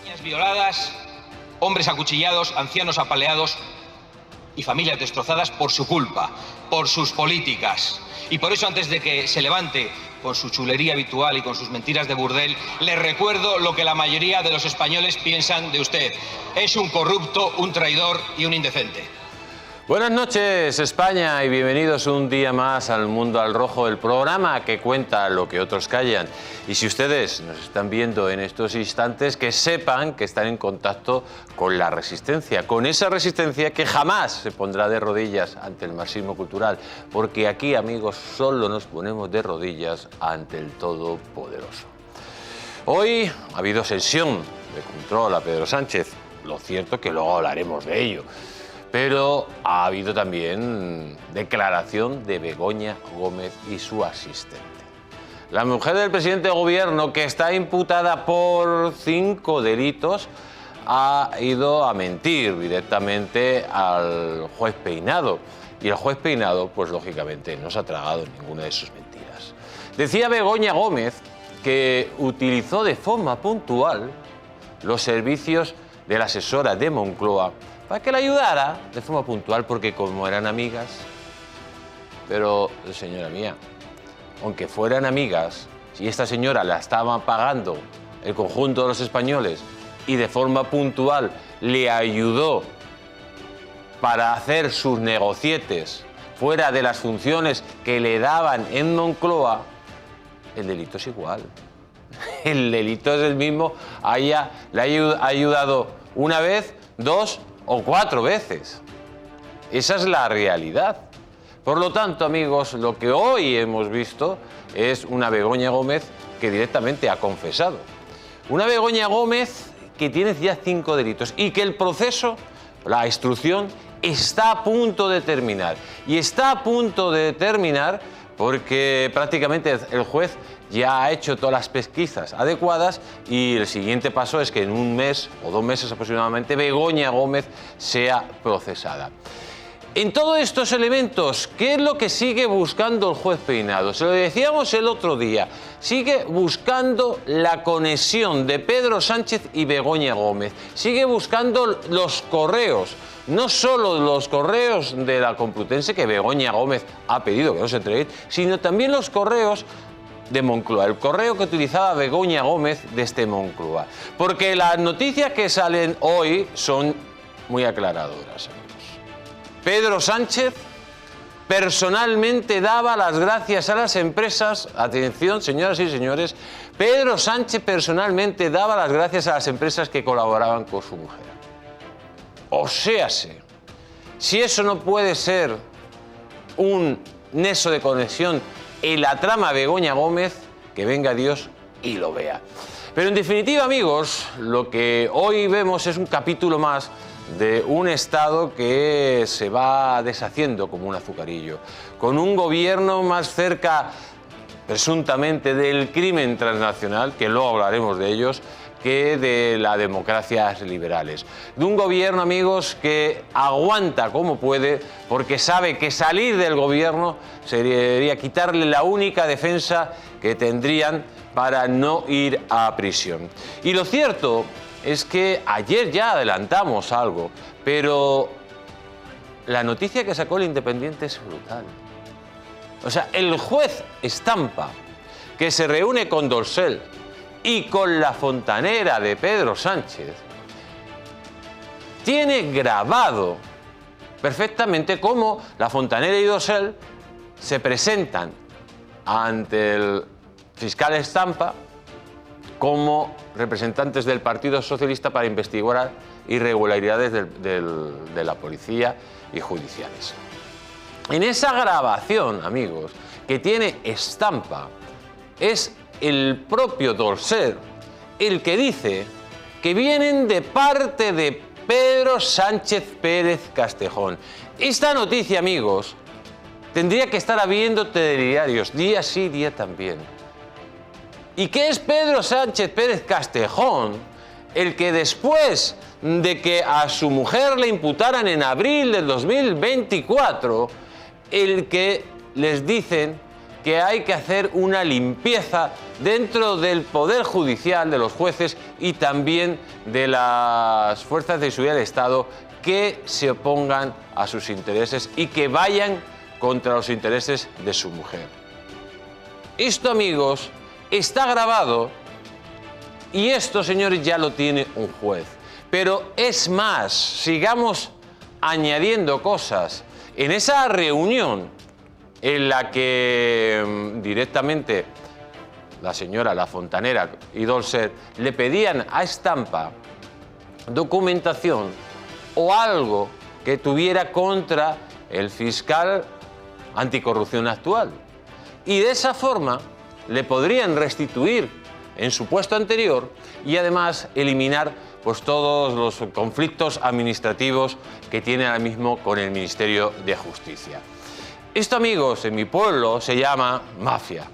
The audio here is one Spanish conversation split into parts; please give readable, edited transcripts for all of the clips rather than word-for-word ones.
Niñas violadas, hombres acuchillados, ancianos apaleados y familias destrozadas por su culpa, por sus políticas. Y por eso, antes de que se levante con su chulería habitual y con sus mentiras de burdel, le recuerdo lo que la mayoría de los españoles piensan de usted. Es un corrupto, un traidor y un indecente. Buenas noches, España, y bienvenidos un día más al Mundo al Rojo, el programa que cuenta lo que otros callan. Y si ustedes nos están viendo en estos instantes, que sepan que están en contacto con la resistencia, con esa resistencia que jamás se pondrá de rodillas ante el marxismo cultural, porque aquí, amigos, solo nos ponemos de rodillas ante el Todopoderoso. Hoy ha habido sesión de control a Pedro Sánchez, lo cierto es que luego hablaremos de ello. Pero ha habido también declaración de Begoña Gómez y su asistente. La mujer del presidente de gobierno, que está imputada por 5 delitos, ha ido a mentir directamente al juez Peinado. Y el juez Peinado, pues lógicamente, no se ha tragado ninguna de sus mentiras. Decía Begoña Gómez que utilizó de forma puntual los servicios de la asesora de Moncloa para que la ayudara de forma puntual, porque como eran amigas. Pero, señora mía, aunque fueran amigas, si esta señora la estaba pagando el conjunto de los españoles y de forma puntual le ayudó para hacer sus negocietes fuera de las funciones que le daban en Moncloa, el delito es igual. El delito es el mismo, le ha ayudado una vez, 2 o 4 veces. Esa es la realidad. Por lo tanto, amigos, lo que hoy hemos visto es una Begoña Gómez que directamente ha confesado. Una Begoña Gómez que tiene ya 5 delitos y que el proceso, la instrucción, está a punto de terminar. Y está a punto de terminar porque prácticamente el juez ya ha hecho todas las pesquisas adecuadas y el siguiente paso es que en 1 mes o 2 meses aproximadamente Begoña Gómez sea procesada. En todos estos elementos, ¿qué es lo que sigue buscando el juez Peinado? Se lo decíamos el otro día, sigue buscando la conexión de Pedro Sánchez y Begoña Gómez, sigue buscando los correos, no solo los correos de la Complutense que Begoña Gómez ha pedido que no se entreguen, sino también los correos de Moncloa, el correo que utilizaba Begoña Gómez desde Moncloa. Porque las noticias que salen hoy son muy aclaradoras, amigos. Pedro Sánchez personalmente daba las gracias a las empresas, atención, señoras y señores, Pedro Sánchez personalmente daba las gracias a las empresas que colaboraban con su mujer. O séase, si eso no puede ser un nexo de conexión en la trama Begoña Gómez, que venga Dios y lo vea. Pero en definitiva, amigos, lo que hoy vemos es un capítulo más de un Estado que se va deshaciendo como un azucarillo, con un gobierno más cerca, presuntamente, del crimen transnacional, que luego hablaremos de ellos, que de las democracias liberales. De un gobierno, amigos, que aguanta como puede, porque sabe que salir del gobierno sería quitarle la única defensa que tendrían para no ir a prisión. Y lo cierto es que ayer ya adelantamos algo, pero la noticia que sacó el Independiente es brutal. O sea, el juez Estampa, que se reúne con Dorsel y con la fontanera de Pedro Sánchez, tiene grabado perfectamente cómo la fontanera y Dorsel se presentan ante el fiscal Estampa como representantes del Partido Socialista para investigar irregularidades de la policía y judiciales. En esa grabación, amigos, que tiene Estampa, es el propio Dorsel el que dice que vienen de parte de Pedro Sánchez Pérez Castejón. Esta noticia, amigos, tendría que estar habiendo telediarios, día sí, día también. ¿Y qué es Pedro Sánchez Pérez Castejón? El que después de que a su mujer le imputaran en abril del 2024, el que les dicen que hay que hacer una limpieza dentro del Poder Judicial, de los jueces y también de las fuerzas de seguridad del Estado que se opongan a sus intereses y que vayan contra los intereses de su mujer. Esto, amigos, está grabado y esto, señores, ya lo tiene un juez. Pero es más, sigamos añadiendo cosas. En esa reunión en la que directamente la señora La Fontanera y Dolcer le pedían a Estampa documentación o algo que tuviera contra el fiscal anticorrupción actual. Y de esa forma le podrían restituir en su puesto anterior y además eliminar pues todos los conflictos administrativos que tiene ahora mismo con el Ministerio de Justicia. Esto, amigos, en mi pueblo se llama mafia,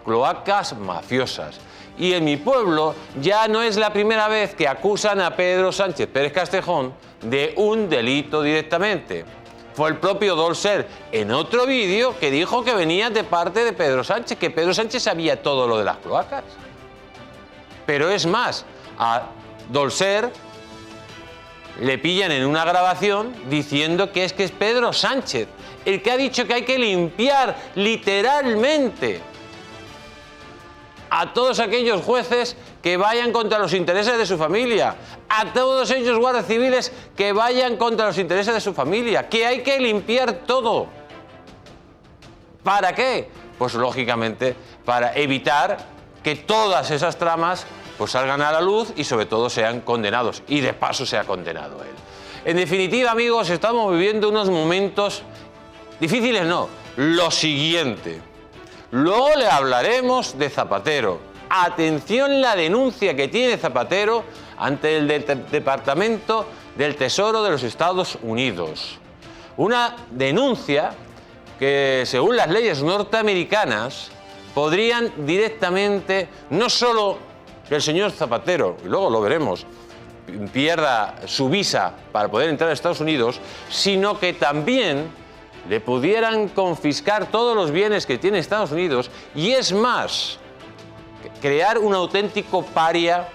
cloacas mafiosas. Y en mi pueblo ya no es la primera vez que acusan a Pedro Sánchez Pérez Castejón de un delito directamente. Fue el propio Dolcer en otro vídeo que dijo que venía de parte de Pedro Sánchez, que Pedro Sánchez sabía todo lo de las cloacas. Pero es más, a Dolcer le pillan en una grabación diciendo que es Pedro Sánchez el que ha dicho que hay que limpiar literalmente a todos aquellos jueces que vayan contra los intereses de su familia, a todos ellos guardias civiles que vayan contra los intereses de su familia, que hay que limpiar todo. ¿Para qué? Pues lógicamente para evitar que todas esas tramas pues salgan a la luz y sobre todo sean condenados, y de paso sea condenado él. En definitiva, amigos, estamos viviendo unos momentos difíciles, no, lo siguiente. Luego le hablaremos de Zapatero. Atención la denuncia que tiene Zapatero ante el Departamento del Tesoro de los Estados Unidos. Una denuncia que, según las leyes norteamericanas, podrían directamente, no solo que el señor Zapatero, y luego lo veremos, pierda su visa para poder entrar a Estados Unidos, sino que también le pudieran confiscar todos los bienes que tiene Estados Unidos y, es más, crear un auténtico paria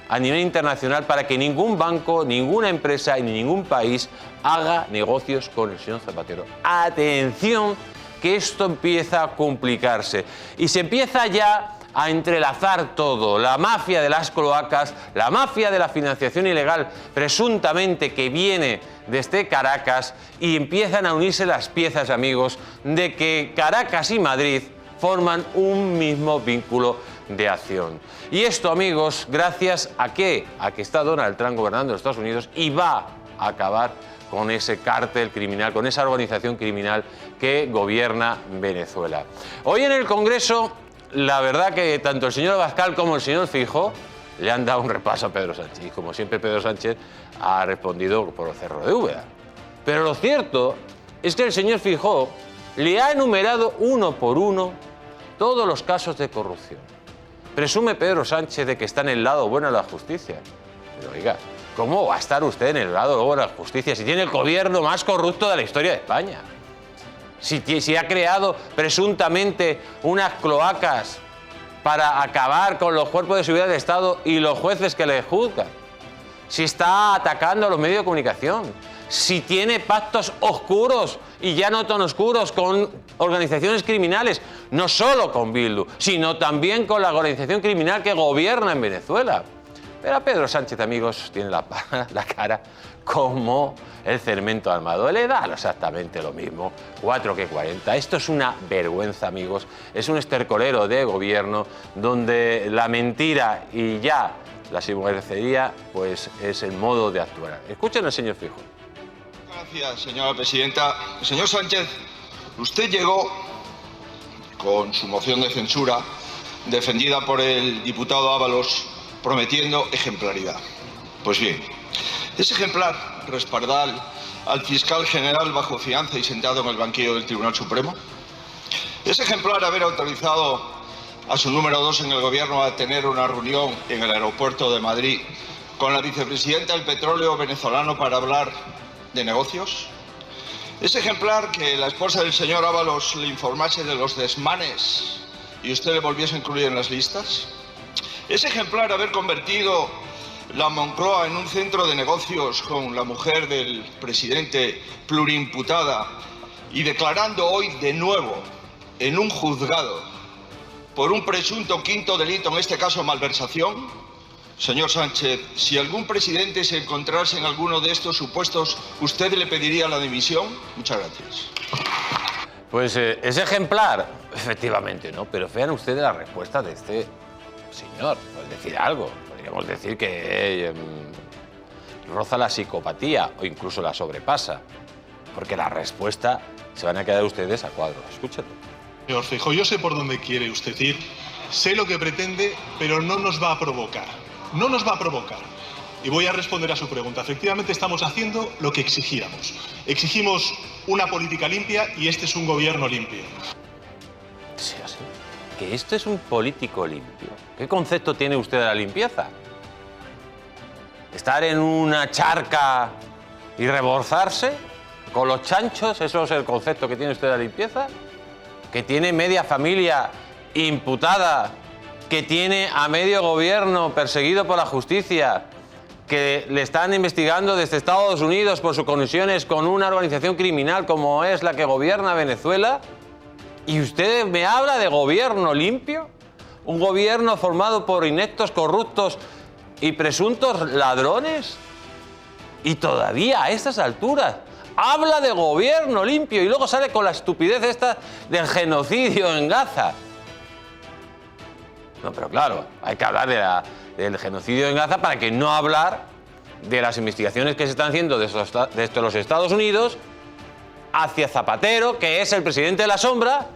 a nivel internacional para que ningún banco, ninguna empresa ni ningún país haga negocios con el señor Zapatero. Atención, que esto empieza a complicarse y se empieza ya a entrelazar todo, la mafia de las cloacas, la mafia de la financiación ilegal presuntamente que viene desde Caracas, y empiezan a unirse las piezas, amigos, de que Caracas y Madrid forman un mismo vínculo de acción. Y esto, amigos, gracias a que está Donald Trump gobernando los Estados Unidos y va a acabar con ese cártel criminal, con esa organización criminal que gobierna Venezuela. Hoy en el Congreso, la verdad que tanto el señor Abascal como el señor Feijóo le han dado un repaso a Pedro Sánchez. Y como siempre, Pedro Sánchez ha respondido por el Cerro de Úbeda. Pero lo cierto es que el señor Feijóo le ha enumerado uno por uno todos los casos de corrupción. Presume Pedro Sánchez de que está en el lado bueno de la justicia. Pero oiga, ¿cómo va a estar usted en el lado bueno de la justicia si tiene el gobierno más corrupto de la historia de España? Si ha creado presuntamente unas cloacas para acabar con los cuerpos de seguridad del Estado y los jueces que le juzgan. Si está atacando a los medios de comunicación. Si tiene pactos oscuros y ya no tan oscuros con organizaciones criminales, no solo con Bildu, sino también con la organización criminal que gobierna en Venezuela. Pero a Pedro Sánchez, amigos, tiene la cara como el Cermento Almado. Le da exactamente lo mismo, 4 que 40. Esto es una vergüenza, amigos. Es un estercolero de gobierno donde la mentira y ya la sinvergüencería pues es el modo de actuar. Escuchen al señor Feijóo. Gracias, señora presidenta. Señor Sánchez, usted llegó con su moción de censura defendida por el diputado Ábalos prometiendo ejemplaridad. Pues bien, ese ejemplar respaldar al fiscal general bajo fianza y sentado en el banquillo del Tribunal Supremo. Ese ejemplar haber autorizado a su número 2 en el gobierno a tener una reunión en el aeropuerto de Madrid con la vicepresidenta del petróleo venezolano para hablar de negocios. Es ejemplar que la esposa del señor Ábalos le informase de los desmanes y usted le volviese a incluir en las listas. Es ejemplar haber convertido la Moncloa en un centro de negocios con la mujer del presidente plurimputada y declarando hoy de nuevo en un juzgado por un presunto quinto delito, en este caso malversación. Señor Sánchez, si algún presidente se encontrase en alguno de estos supuestos, ¿usted le pediría la dimisión? Muchas gracias. Pues es ejemplar, efectivamente, ¿no? Pero vean ustedes la respuesta de este señor. Puede decir algo. Podríamos decir que roza la psicopatía o incluso la sobrepasa. Porque la respuesta se van a quedar ustedes a cuadros. Escúchenlo. Señor Feijóo, yo sé por dónde quiere usted ir, sé lo que pretende, pero no nos va a provocar. No nos va a provocar. Y voy a responder a su pregunta. Efectivamente, estamos haciendo lo que exigíamos. Exigimos una política limpia y este es un gobierno limpio. Sí, así. Que esto es un político limpio. ¿Qué concepto tiene usted de la limpieza? ¿Estar en una charca y reborzarse con los chanchos? ¿Eso es el concepto que tiene usted de la limpieza? ¿Que tiene media familia imputada? ¿Que tiene a medio gobierno perseguido por la justicia? ¿Que le están investigando desde Estados Unidos por sus conexiones con una organización criminal como es la que gobierna Venezuela? ¿Y usted me habla de gobierno limpio? ¿Un gobierno formado por ineptos, corruptos y presuntos ladrones? Y todavía a estas alturas habla de gobierno limpio y luego sale con la estupidez esta del genocidio en Gaza. No, pero claro, hay que hablar del genocidio en Gaza para que no hablar de las investigaciones que se están haciendo desde los Estados Unidos hacia Zapatero, que es el presidente de la sombra,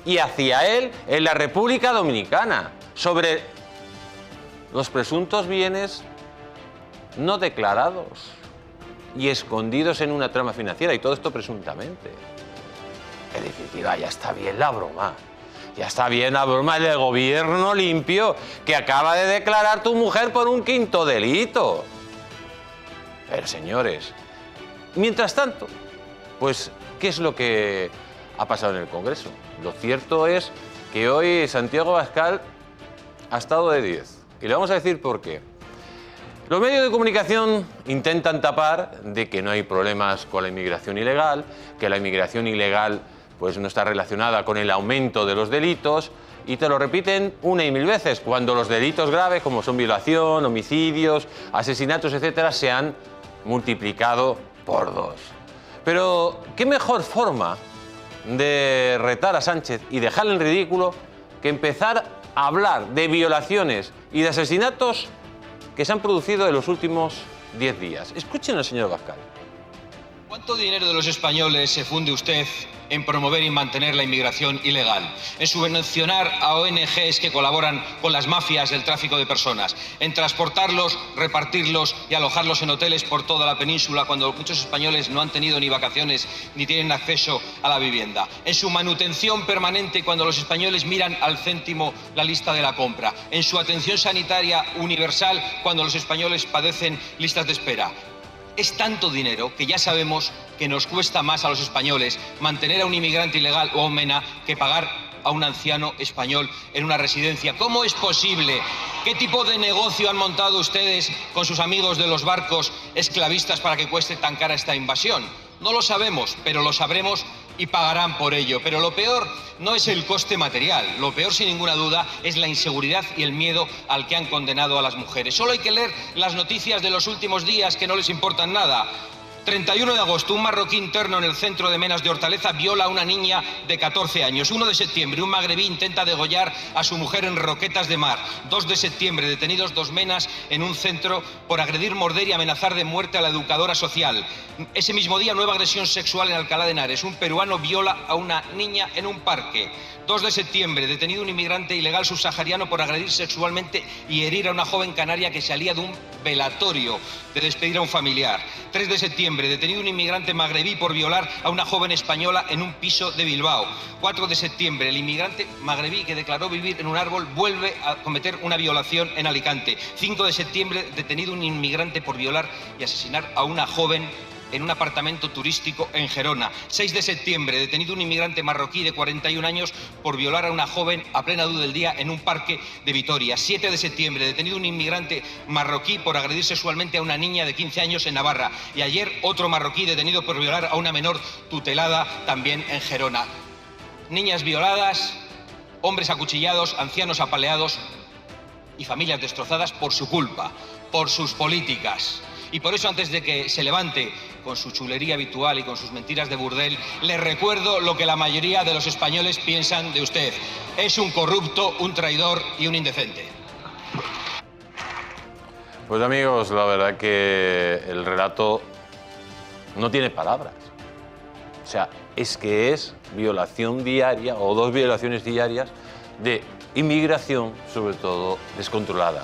y hacia él en la República Dominicana, sobre los presuntos bienes no declarados y escondidos en una trama financiera, y todo esto presuntamente. En definitiva, ya está bien la broma. Ya está bien la broma del gobierno limpio que acaba de declarar tu mujer por un quinto delito. Pero señores, mientras tanto, pues, ¿qué es lo que ha pasado en el Congreso? Lo cierto es que hoy Santiago Abascal ha estado de 10. Y le vamos a decir por qué. Los medios de comunicación intentan tapar de que no hay problemas con la inmigración ilegal, que la inmigración ilegal pues no está relacionada con el aumento de los delitos, y te lo repiten una y mil veces, cuando los delitos graves, como son violación, homicidios, asesinatos, etcétera, se han multiplicado por 2. Pero, ¿qué mejor forma de retar a Sánchez y dejarle en ridículo que empezar a hablar de violaciones y de asesinatos que se han producido en los últimos 10 días? Escuchen al señor Abascal. ¿Cuánto dinero de los españoles se funde usted en promover y mantener la inmigración ilegal? En subvencionar a ONGs que colaboran con las mafias del tráfico de personas, en transportarlos, repartirlos y alojarlos en hoteles por toda la península cuando muchos españoles no han tenido ni vacaciones ni tienen acceso a la vivienda, en su manutención permanente cuando los españoles miran al céntimo la lista de la compra, en su atención sanitaria universal cuando los españoles padecen listas de espera. Es tanto dinero que ya sabemos que nos cuesta más a los españoles mantener a un inmigrante ilegal o a un MENA que pagar a un anciano español en una residencia. ¿Cómo es posible? ¿Qué tipo de negocio han montado ustedes con sus amigos de los barcos esclavistas para que cueste tan cara esta invasión? No lo sabemos, pero lo sabremos y pagarán por ello. Pero lo peor no es el coste material, lo peor sin ninguna duda es la inseguridad y el miedo al que han condenado a las mujeres. Solo hay que leer las noticias de los últimos días que no les importan nada. 31 de agosto, un marroquí interno en el centro de Menas de Hortaleza viola a una niña de 14 años. 1 de septiembre, un magrebí intenta degollar a su mujer en Roquetas de Mar. 2 de septiembre, detenidos 2 menas en un centro por agredir, morder y amenazar de muerte a la educadora social. Ese mismo día, nueva agresión sexual en Alcalá de Henares. Un peruano viola a una niña en un parque. 2 de septiembre, detenido un inmigrante ilegal subsahariano por agredir sexualmente y herir a una joven canaria que salía de un velatorio de despedir a un familiar. 3 de septiembre, detenido un inmigrante magrebí por violar a una joven española en un piso de Bilbao. 4 de septiembre, el inmigrante magrebí que declaró vivir en un árbol vuelve a cometer una violación en Alicante. 5 de septiembre, detenido un inmigrante por violar y asesinar a una joven en un apartamento turístico en Gerona. 6 de septiembre, detenido un inmigrante marroquí de 41 años por violar a una joven a plena luz del día en un parque de Vitoria. 7 de septiembre, detenido un inmigrante marroquí por agredir sexualmente a una niña de 15 años en Navarra. Y ayer otro marroquí detenido por violar a una menor tutelada también en Gerona. Niñas violadas, hombres acuchillados, ancianos apaleados y familias destrozadas por su culpa, por sus políticas. Y por eso, antes de que se levante con su chulería habitual y con sus mentiras de burdel, le recuerdo lo que la mayoría de los españoles piensan de usted. Es un corrupto, un traidor y un indecente. Pues amigos, la verdad que el relato no tiene palabras. O sea, es que es violación diaria o 2 violaciones diarias de inmigración, sobre todo descontrolada.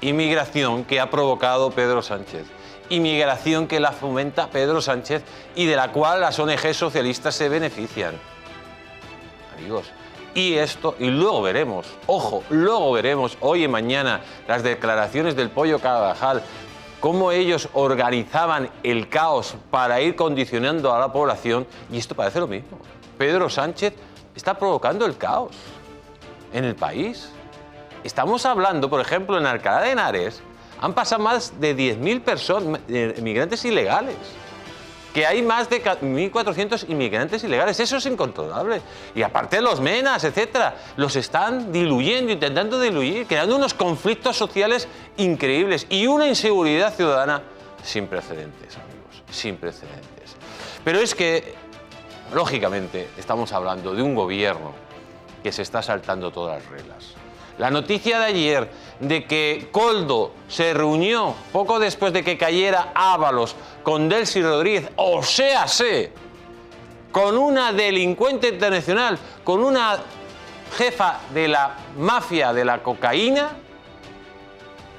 Inmigración que ha provocado Pedro Sánchez. Inmigración que la fomenta Pedro Sánchez y de la cual las ONG socialistas se benefician. Amigos, y luego veremos, ojo, luego veremos hoy y mañana las declaraciones del Pollo Carvajal, cómo ellos organizaban el caos para ir condicionando a la población, y esto parece lo mismo. Pedro Sánchez está provocando el caos en el país. Estamos hablando, por ejemplo, en Alcalá de Henares han pasado más de 10.000 personas, inmigrantes ilegales. Que hay más de 1.400 inmigrantes ilegales. Eso es incontrolable. Y aparte los menas, etcétera, los están diluyendo, intentando diluir, creando unos conflictos sociales increíbles y una inseguridad ciudadana sin precedentes, amigos, sin precedentes. Pero es que, lógicamente, estamos hablando de un gobierno que se está saltando todas las reglas. La noticia de ayer de que Koldo se reunió poco después de que cayera Ábalos con Delcy Rodríguez, o sea, con una delincuente internacional, con una jefa de la mafia de la cocaína,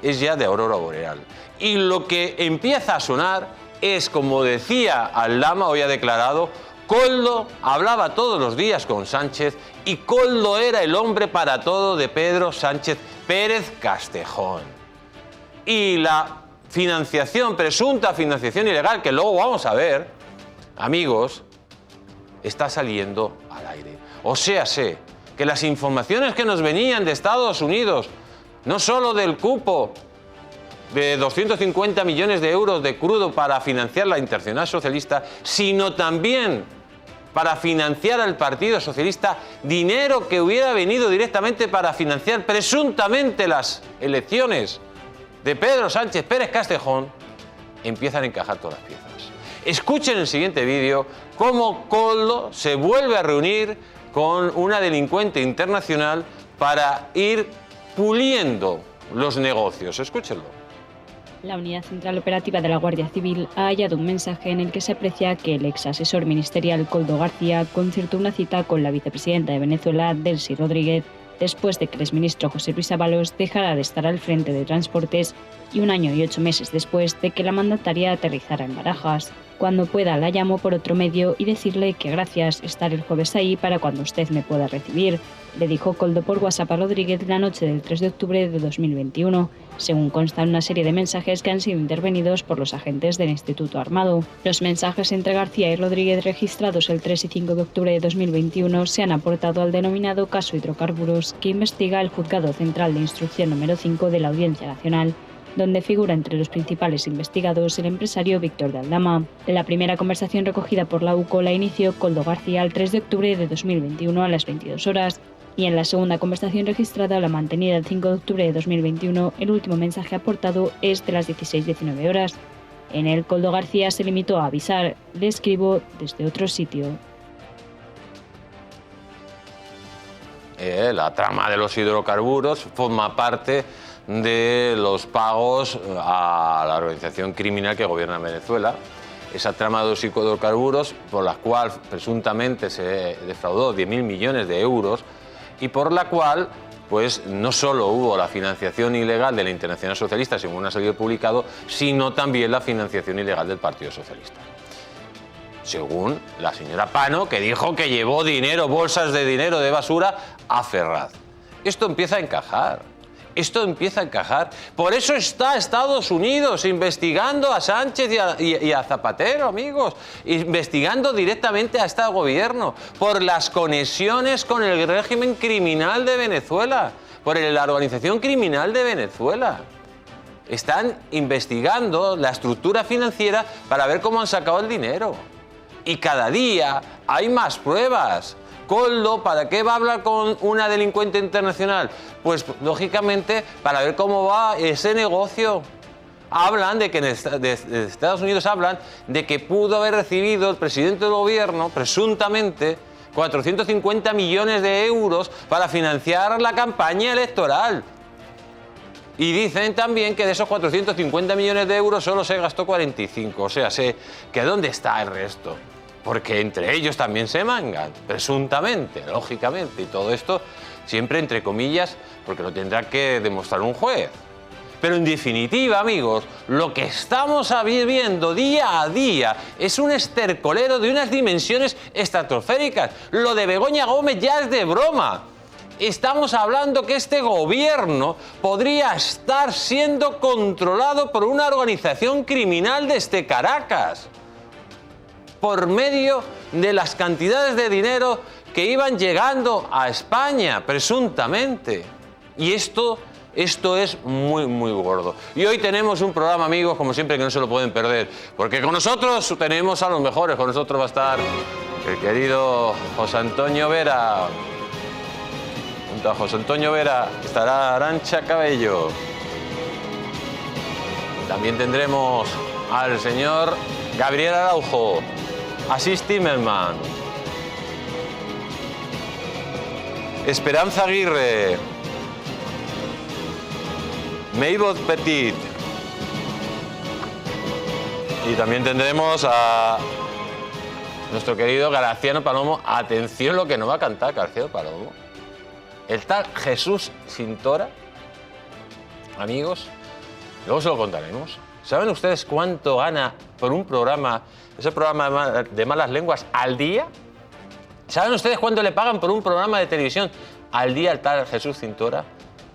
es ya de aurora boreal. Y lo que empieza a sonar es, como decía Aldama, hoy ha declarado, Koldo hablaba todos los días con Sánchez y Koldo era el hombre para todo de Pedro Sánchez Pérez Castejón. Y la financiación, presunta financiación ilegal, que luego vamos a ver, amigos, está saliendo al aire. O sea, que las informaciones que nos venían de Estados Unidos, no solo del cupo de 250 millones de euros de crudo para financiar la Internacional Socialista, sino también para financiar al Partido Socialista, dinero que hubiera venido directamente para financiar presuntamente las elecciones de Pedro Sánchez Pérez Castejón, empiezan a encajar todas las piezas. Escuchen en el siguiente vídeo cómo Koldo se vuelve a reunir con una delincuente internacional para ir puliendo los negocios. Escúchenlo. La Unidad Central Operativa de la Guardia Civil ha hallado un mensaje en el que se aprecia que el ex asesor ministerial Koldo García concertó una cita con la vicepresidenta de Venezuela, Delcy Rodríguez, después de que el exministro José Luis Ábalos dejara de estar al frente de Transportes y 1 año y 8 meses después de que la mandataria aterrizara en Barajas. Cuando pueda la llamo por otro medio y decirle que gracias, estar el jueves ahí para cuando usted me pueda recibir, le dijo Koldo por WhatsApp a Rodríguez la noche del 3 de octubre de 2021, según consta en una serie de mensajes que han sido intervenidos por los agentes del Instituto Armado. Los mensajes entre García y Rodríguez registrados el 3 y 5 de octubre de 2021 se han aportado al denominado caso Hidrocarburos, que investiga el Juzgado Central de Instrucción número 5 de la Audiencia Nacional, donde figura entre los principales investigados el empresario Víctor de Aldama. La primera conversación recogida por la UCO la inició Koldo García el 3 de octubre de 2021 a las 22 horas, y en la segunda conversación registrada, la mantenida el 5 de octubre de 2021, el último mensaje aportado es de las 16:19 horas. En él, Koldo García se limitó a avisar: le escribo desde otro sitio. La trama de los hidrocarburos forma parte de los pagos a la organización criminal que gobierna Venezuela. Esa trama de los hidrocarburos, por la cual presuntamente se defraudó 10.000 millones de euros y por la cual pues no solo hubo la financiación ilegal de la Internacional Socialista, según ha salido publicado, sino también la financiación ilegal del Partido Socialista. Según la señora Pano, que dijo que llevó dinero, bolsas de dinero de basura a Ferraz. Esto empieza a encajar. esto empieza a encajar. Por eso está Estados Unidos investigando a Sánchez y a Zapatero, amigos, investigando directamente a este gobierno por las conexiones con el régimen criminal de Venezuela, por la organización criminal de Venezuela. Están investigando la estructura financiera para ver cómo han sacado el dinero. Y cada día hay más pruebas. Koldo, ¿para qué va a hablar con una delincuente internacional? Pues, lógicamente, para ver cómo va ese negocio. Hablan de que de Estados Unidos hablan de que pudo haber recibido el presidente del gobierno, presuntamente, 450 millones de euros para financiar la campaña electoral. Y dicen también que de esos 450 millones de euros solo se gastó 45. O sea, que ¿dónde está el resto? Porque entre ellos también se mangan, presuntamente, lógicamente. Y todo esto siempre entre comillas, porque lo tendrá que demostrar un juez. Pero en definitiva, amigos, lo que estamos viviendo día a día es un estercolero de unas dimensiones estratosféricas. Lo de Begoña Gómez ya es de broma. Estamos hablando que este gobierno podría estar siendo controlado por una organización criminal desde Caracas, por medio de las cantidades de dinero que iban llegando a España, presuntamente. Y esto es muy, muy gordo. Y hoy tenemos un programa, amigos, como siempre, que no se lo pueden perder, porque con nosotros tenemos a los mejores. Con nosotros va a estar el querido José Antonio Vera. Junto a José Antonio Vera estará Arantxa Cabello. También tendremos al señor Gabriel Araujo, Asís Timmerman, Esperanza Aguirre, Maybot Petit. Y también tendremos a nuestro querido Graciano Palomo. Atención lo que nos va a cantar Graciano Palomo. El tal Jesús Cintora, amigos, luego se lo contaremos. ¿Saben ustedes cuánto gana por un programa, ese programa de malas lenguas, al día? ¿Saben ustedes cuánto le pagan por un programa de televisión al día al tal Jesús Cintora?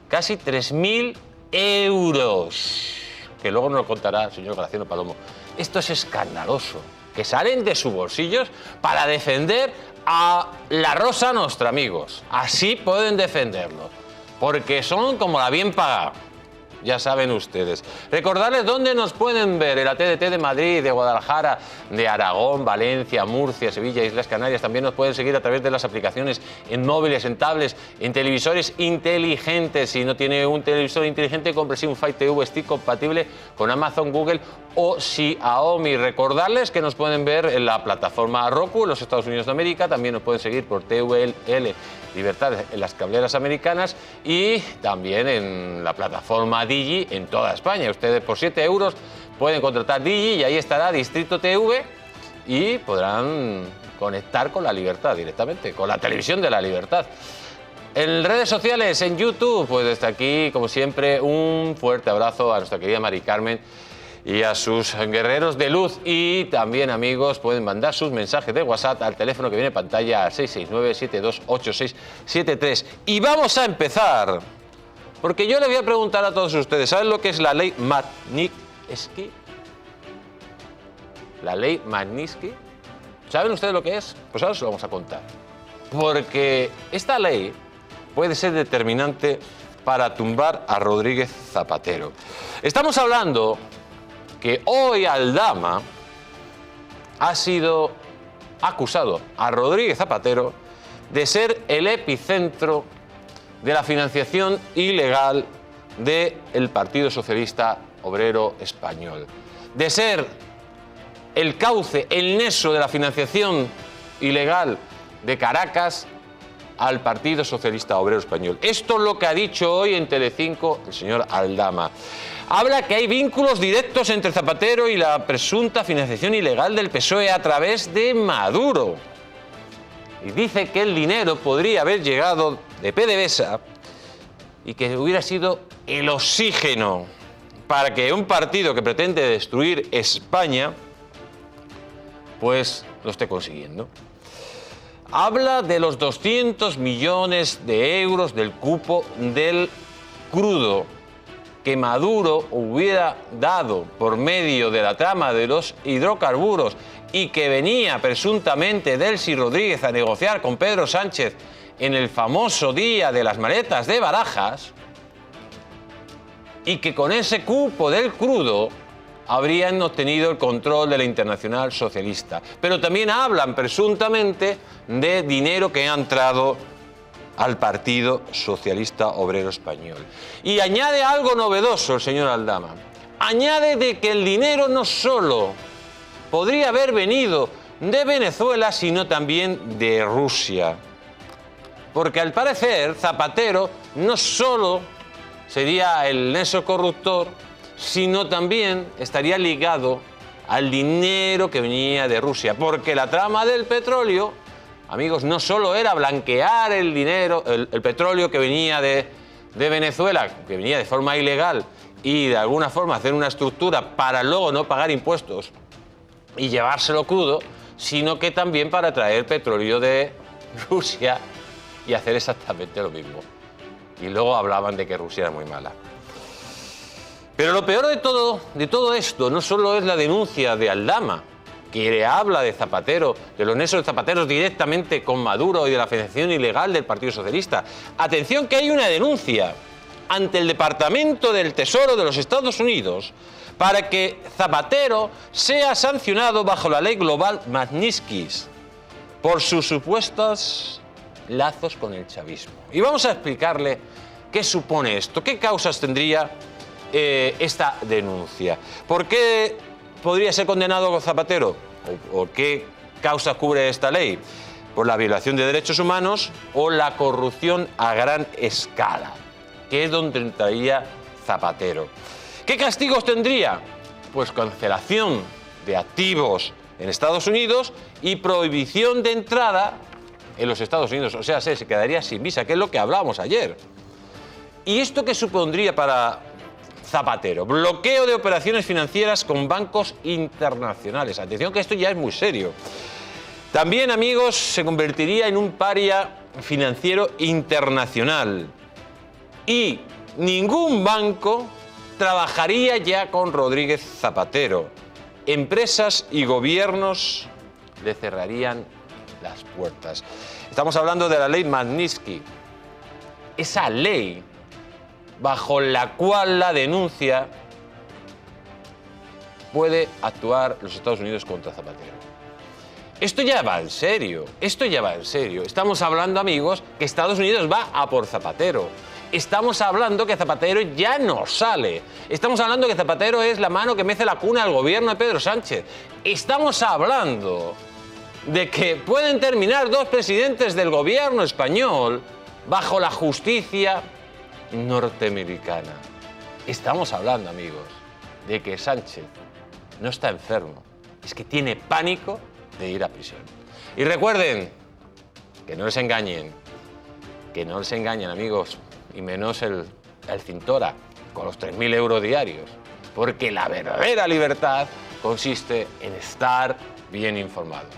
Casi 3.000 euros. Que luego nos lo contará el señor Graciano Palomo. Esto es escandaloso. Que salen de sus bolsillos para defender a la Rosa Nostra, amigos. Así pueden defenderlo. Porque son como la bien pagada. Ya saben ustedes. Recordarles dónde nos pueden ver en la TDT de Madrid, de Guadalajara, de Aragón, Valencia, Murcia, Sevilla, Islas Canarias. También nos pueden seguir a través de las aplicaciones en móviles, en tablets, en televisores inteligentes. Si no tiene un televisor inteligente, cómprese un Fire TV Stick compatible con Amazon, Google o Xiaomi. Recordarles que nos pueden ver en la plataforma Roku en los Estados Unidos de América. También nos pueden seguir por TVL Libertad en las cableras americanas y también en la plataforma Digi en toda España. Ustedes por 7 euros pueden contratar Digi y ahí estará Distrito TV y podrán conectar con la Libertad directamente, con la televisión de la Libertad. En redes sociales, en YouTube, pues desde aquí, como siempre, un fuerte abrazo a nuestra querida Mari Carmen y a sus guerreros de luz. Y también, amigos, pueden mandar sus mensajes de WhatsApp al teléfono que viene en pantalla, al 669-728673. Y vamos a empezar, porque yo les voy a preguntar a todos ustedes, ¿saben lo que es la ley Magnitsky? La ley Magnitsky. ¿Saben ustedes lo que es? Pues ahora se lo vamos a contar. Porque esta ley puede ser determinante para tumbar a Rodríguez Zapatero. Estamos hablando que hoy Aldama ha sido acusado a Rodríguez Zapatero de ser el epicentro de la financiación ilegal del Partido Socialista Obrero Español, de ser el cauce, el nexo de la financiación ilegal de Caracas al Partido Socialista Obrero Español. Esto es lo que ha dicho hoy en Telecinco el señor Aldama. Habla que hay vínculos directos entre Zapatero y la presunta financiación ilegal del PSOE a través de Maduro. Y dice que el dinero podría haber llegado de PDVSA y que hubiera sido el oxígeno para que un partido que pretende destruir España, pues lo esté consiguiendo. Habla de los 200 millones de euros del cupo del crudo que Maduro hubiera dado por medio de la trama de los hidrocarburos y que venía presuntamente Delcy Rodríguez a negociar con Pedro Sánchez en el famoso día de las maletas de Barajas, y que con ese cupo del crudo habrían obtenido el control de la Internacional Socialista. Pero también hablan presuntamente de dinero que ha entrado al Partido Socialista Obrero Español. Y añade algo novedoso el señor Aldama. Añade de que el dinero no solo podría haber venido de Venezuela, sino también de Rusia. Porque al parecer Zapatero no solo sería el nexo corruptor, sino también estaría ligado al dinero que venía de Rusia. Porque la trama del petróleo, amigos, no solo era blanquear el dinero, el petróleo que venía de Venezuela, que venía de forma ilegal, y de alguna forma hacer una estructura para luego no pagar impuestos y llevárselo crudo, sino que también para traer petróleo de Rusia y hacer exactamente lo mismo. Y luego hablaban de que Rusia era muy mala. Pero lo peor de todo esto no solo es la denuncia de Aldama, que habla de Zapatero, de los nexos de Zapatero directamente con Maduro y de la financiación ilegal del Partido Socialista. Atención, que hay una denuncia ante el Departamento del Tesoro de los Estados Unidos para que Zapatero sea sancionado bajo la ley global Magnitsky por sus supuestos lazos con el chavismo. Y vamos a explicarle qué supone esto, qué causas tendría esta denuncia. ¿Por qué podría ser condenado Zapatero? ¿O qué causas cubre esta ley? Por la violación de derechos humanos o la corrupción a gran escala, que es donde entraría Zapatero. ¿Qué castigos tendría? Pues cancelación de activos en Estados Unidos y prohibición de entrada en los Estados Unidos. O sea, se quedaría sin visa, que es lo que hablábamos ayer. ¿Y esto qué supondría para Zapatero? Bloqueo de operaciones financieras con bancos internacionales. Atención, que esto ya es muy serio. También, amigos, se convertiría en un paria financiero internacional. Y ningún banco trabajaría ya con Rodríguez Zapatero. Empresas y gobiernos le cerrarían las puertas. Estamos hablando de la ley Magnitsky. Esa ley bajo la cual la denuncia puede actuar los Estados Unidos contra Zapatero. Esto ya va en serio, Estamos hablando, amigos, que Estados Unidos va a por Zapatero. Estamos hablando que Zapatero ya no sale. Estamos hablando que Zapatero es la mano que mece la cuna al gobierno de Pedro Sánchez. Estamos hablando de que pueden terminar dos presidentes del gobierno español bajo la justicia norteamericana. Estamos hablando, amigos, de que Sánchez no está enfermo, es que tiene pánico de ir a prisión. Y recuerden, que no les engañen, amigos, y menos el Cintora, con los 3.000 euros diarios, porque la verdadera libertad consiste en estar bien informados.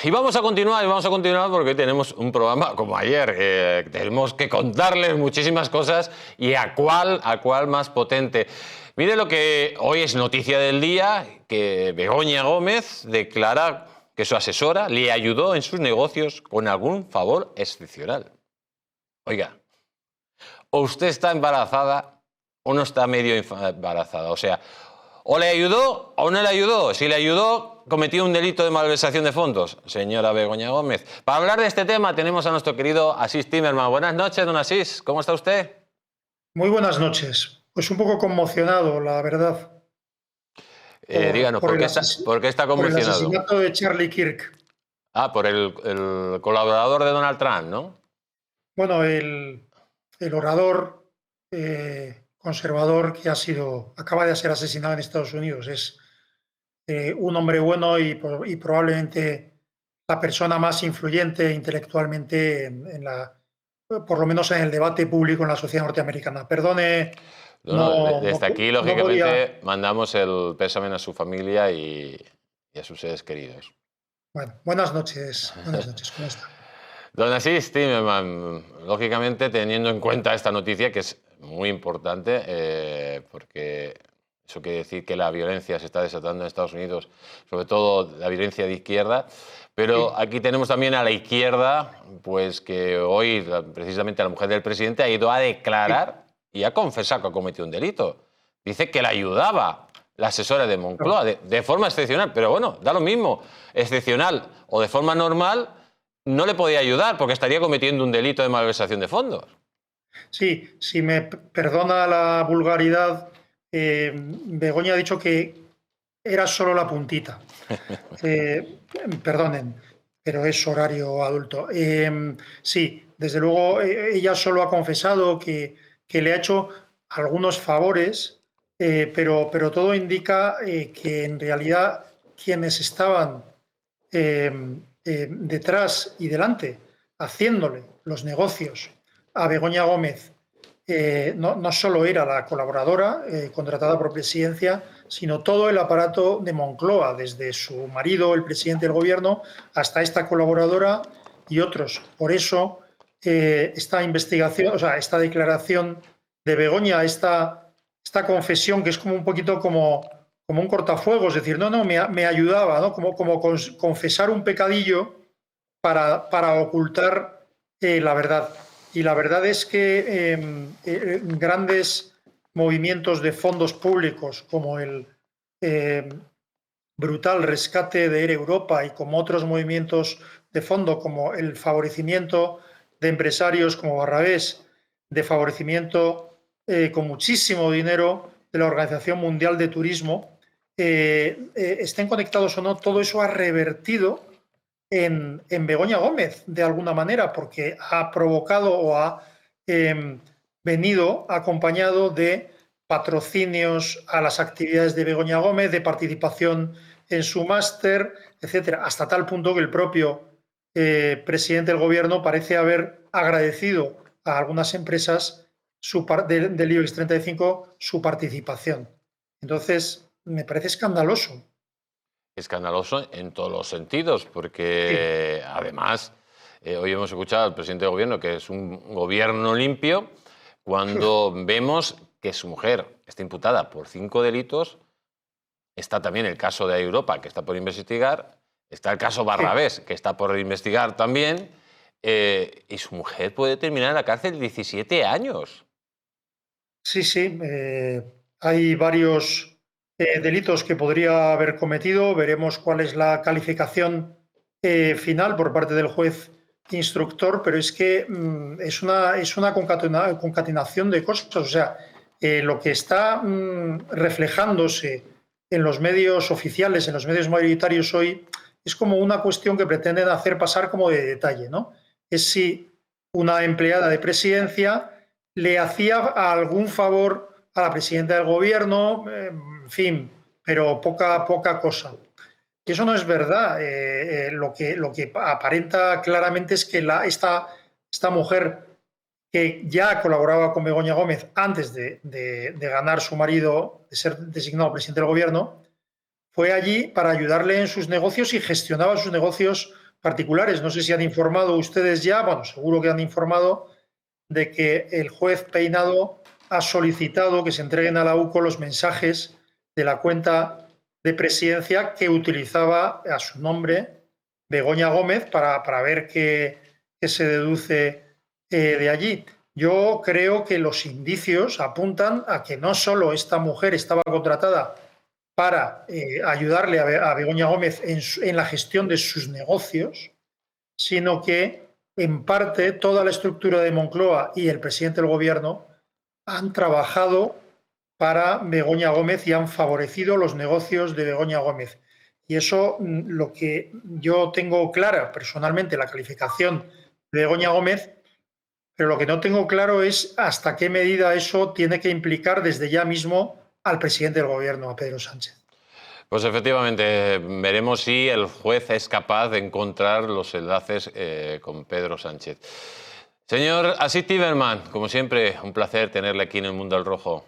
Y vamos a continuar porque tenemos un programa como ayer. Tenemos que contarles muchísimas cosas y a cuál más potente. Mire lo que hoy es noticia del día, que Begoña Gómez declara que su asesora le ayudó en sus negocios con algún favor excepcional. Oiga, o usted está embarazada o no está medio embarazada. O sea, o le ayudó o no le ayudó. Si le ayudó, cometió un delito de malversación de fondos, señora Begoña Gómez. Para hablar de este tema tenemos a nuestro querido Asís Timerman. Buenas noches, don Asís. ¿Cómo está usted? Muy buenas noches. Pues un poco conmocionado, la verdad. Díganos, ¿por qué está conmocionado? Por el asesinato de Charlie Kirk. Ah, por el colaborador de Donald Trump, ¿no? Bueno, el orador conservador que acaba de ser asesinado en Estados Unidos. Es un hombre bueno y probablemente la persona más influyente intelectualmente por lo menos en el debate público en la sociedad norteamericana. Perdone. Desde aquí, no lógicamente, podía. mandamos el pésame a su familia y a sus seres queridos. Bueno, buenas noches, ¿cómo está? Don Asís Zimmermann, lógicamente, teniendo en cuenta esta noticia, que es muy importante, porque eso quiere decir que la violencia se está desatando en Estados Unidos, sobre todo la violencia de izquierda, pero aquí tenemos también a la izquierda, pues que hoy, precisamente, la mujer del presidente ha ido a declarar y a confesar que ha cometido un delito. Dice que la ayudaba la asesora de Moncloa, de forma excepcional, pero bueno, da lo mismo, excepcional o de forma normal, no le podía ayudar porque estaría cometiendo un delito de malversación de fondos. Sí, si me perdona la vulgaridad, Begoña ha dicho que era solo la puntita. Perdonen, pero es horario adulto. Sí, desde luego ella solo ha confesado que le ha hecho algunos favores, pero todo indica que en realidad quienes estaban detrás y delante haciéndole los negocios a Begoña Gómez no solo era la colaboradora contratada por Presidencia, sino todo el aparato de Moncloa, desde su marido, el presidente del gobierno, hasta esta colaboradora y otros. Por eso esta investigación, o sea, esta declaración de Begoña, esta confesión que es como un poquito como un cortafuegos, es decir, me ayudaba, ¿no? como confesar un pecadillo para ocultar la verdad. Y la verdad es que grandes movimientos de fondos públicos como el brutal rescate de Air Europa y como otros movimientos de fondo como el favorecimiento de empresarios como Barrabés, de favorecimiento con muchísimo dinero de la Organización Mundial de Turismo, estén conectados o no, todo eso ha revertido en Begoña Gómez, de alguna manera, porque ha provocado o ha venido acompañado de patrocinios a las actividades de Begoña Gómez, de participación en su máster, etcétera, hasta tal punto que el propio presidente del gobierno parece haber agradecido a algunas empresas del IBEX 35 su participación. Entonces, me parece escandaloso. Escandaloso en todos los sentidos, porque además hoy hemos escuchado al presidente del gobierno que es un gobierno limpio, cuando vemos que su mujer está imputada por 5 delitos, está también el caso de Europa, que está por investigar, está el caso Barrabés, que está por investigar también, y su mujer puede terminar en la cárcel 17 años. Sí, hay varios delitos que podría haber cometido. Veremos cuál es la calificación final por parte del juez instructor, pero es que es una concatenación de cosas. O sea, lo que está reflejándose en los medios oficiales, en los medios mayoritarios hoy, es como una cuestión que pretenden hacer pasar como de detalle, ¿no? Es si una empleada de Presidencia le hacía algún favor a la presidenta del gobierno, en fin, pero poca cosa. Y eso no es verdad. Lo que aparenta claramente es que esta mujer, que ya colaboraba con Begoña Gómez antes de ganar su marido, de ser designado presidente del gobierno, fue allí para ayudarle en sus negocios y gestionaba sus negocios particulares. No sé si han informado ustedes ya, bueno, seguro que han informado de que el juez Peinado ha solicitado que se entreguen a la UCO los mensajes de la cuenta de Presidencia que utilizaba a su nombre Begoña Gómez para ver qué se deduce de allí. Yo creo que los indicios apuntan a que no solo esta mujer estaba contratada para ayudarle a Begoña Gómez en la gestión de sus negocios, sino que en parte toda la estructura de Moncloa y el presidente del gobierno han trabajado para Begoña Gómez y han favorecido los negocios de Begoña Gómez. Y eso, lo que yo tengo clara personalmente, la calificación de Begoña Gómez, pero lo que no tengo claro es hasta qué medida eso tiene que implicar desde ya mismo al presidente del gobierno, a Pedro Sánchez. Pues efectivamente, veremos si el juez es capaz de encontrar los enlaces con Pedro Sánchez. Señor Asís Tiberman, como siempre, un placer tenerle aquí en el Mundo al Rojo.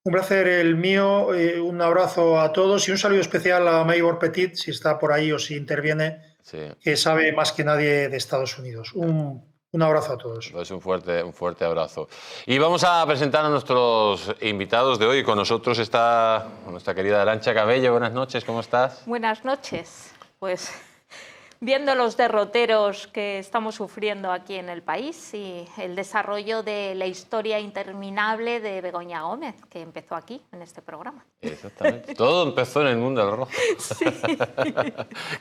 Un placer el mío, un abrazo a todos y un saludo especial a Maybor Petit, si está por ahí o si interviene, sí, que sabe más que nadie de Estados Unidos. Un abrazo a todos. Pues un fuerte abrazo. Y vamos a presentar a nuestros invitados de hoy. Con nosotros está nuestra querida Arantxa Cabello. Buenas noches, ¿cómo estás? Buenas noches. Pues viendo los derroteros que estamos sufriendo aquí en el país y el desarrollo de la historia interminable de Begoña Gómez, que empezó aquí, en este programa. Exactamente. Todo empezó en el Mundo al Rojo. Sí.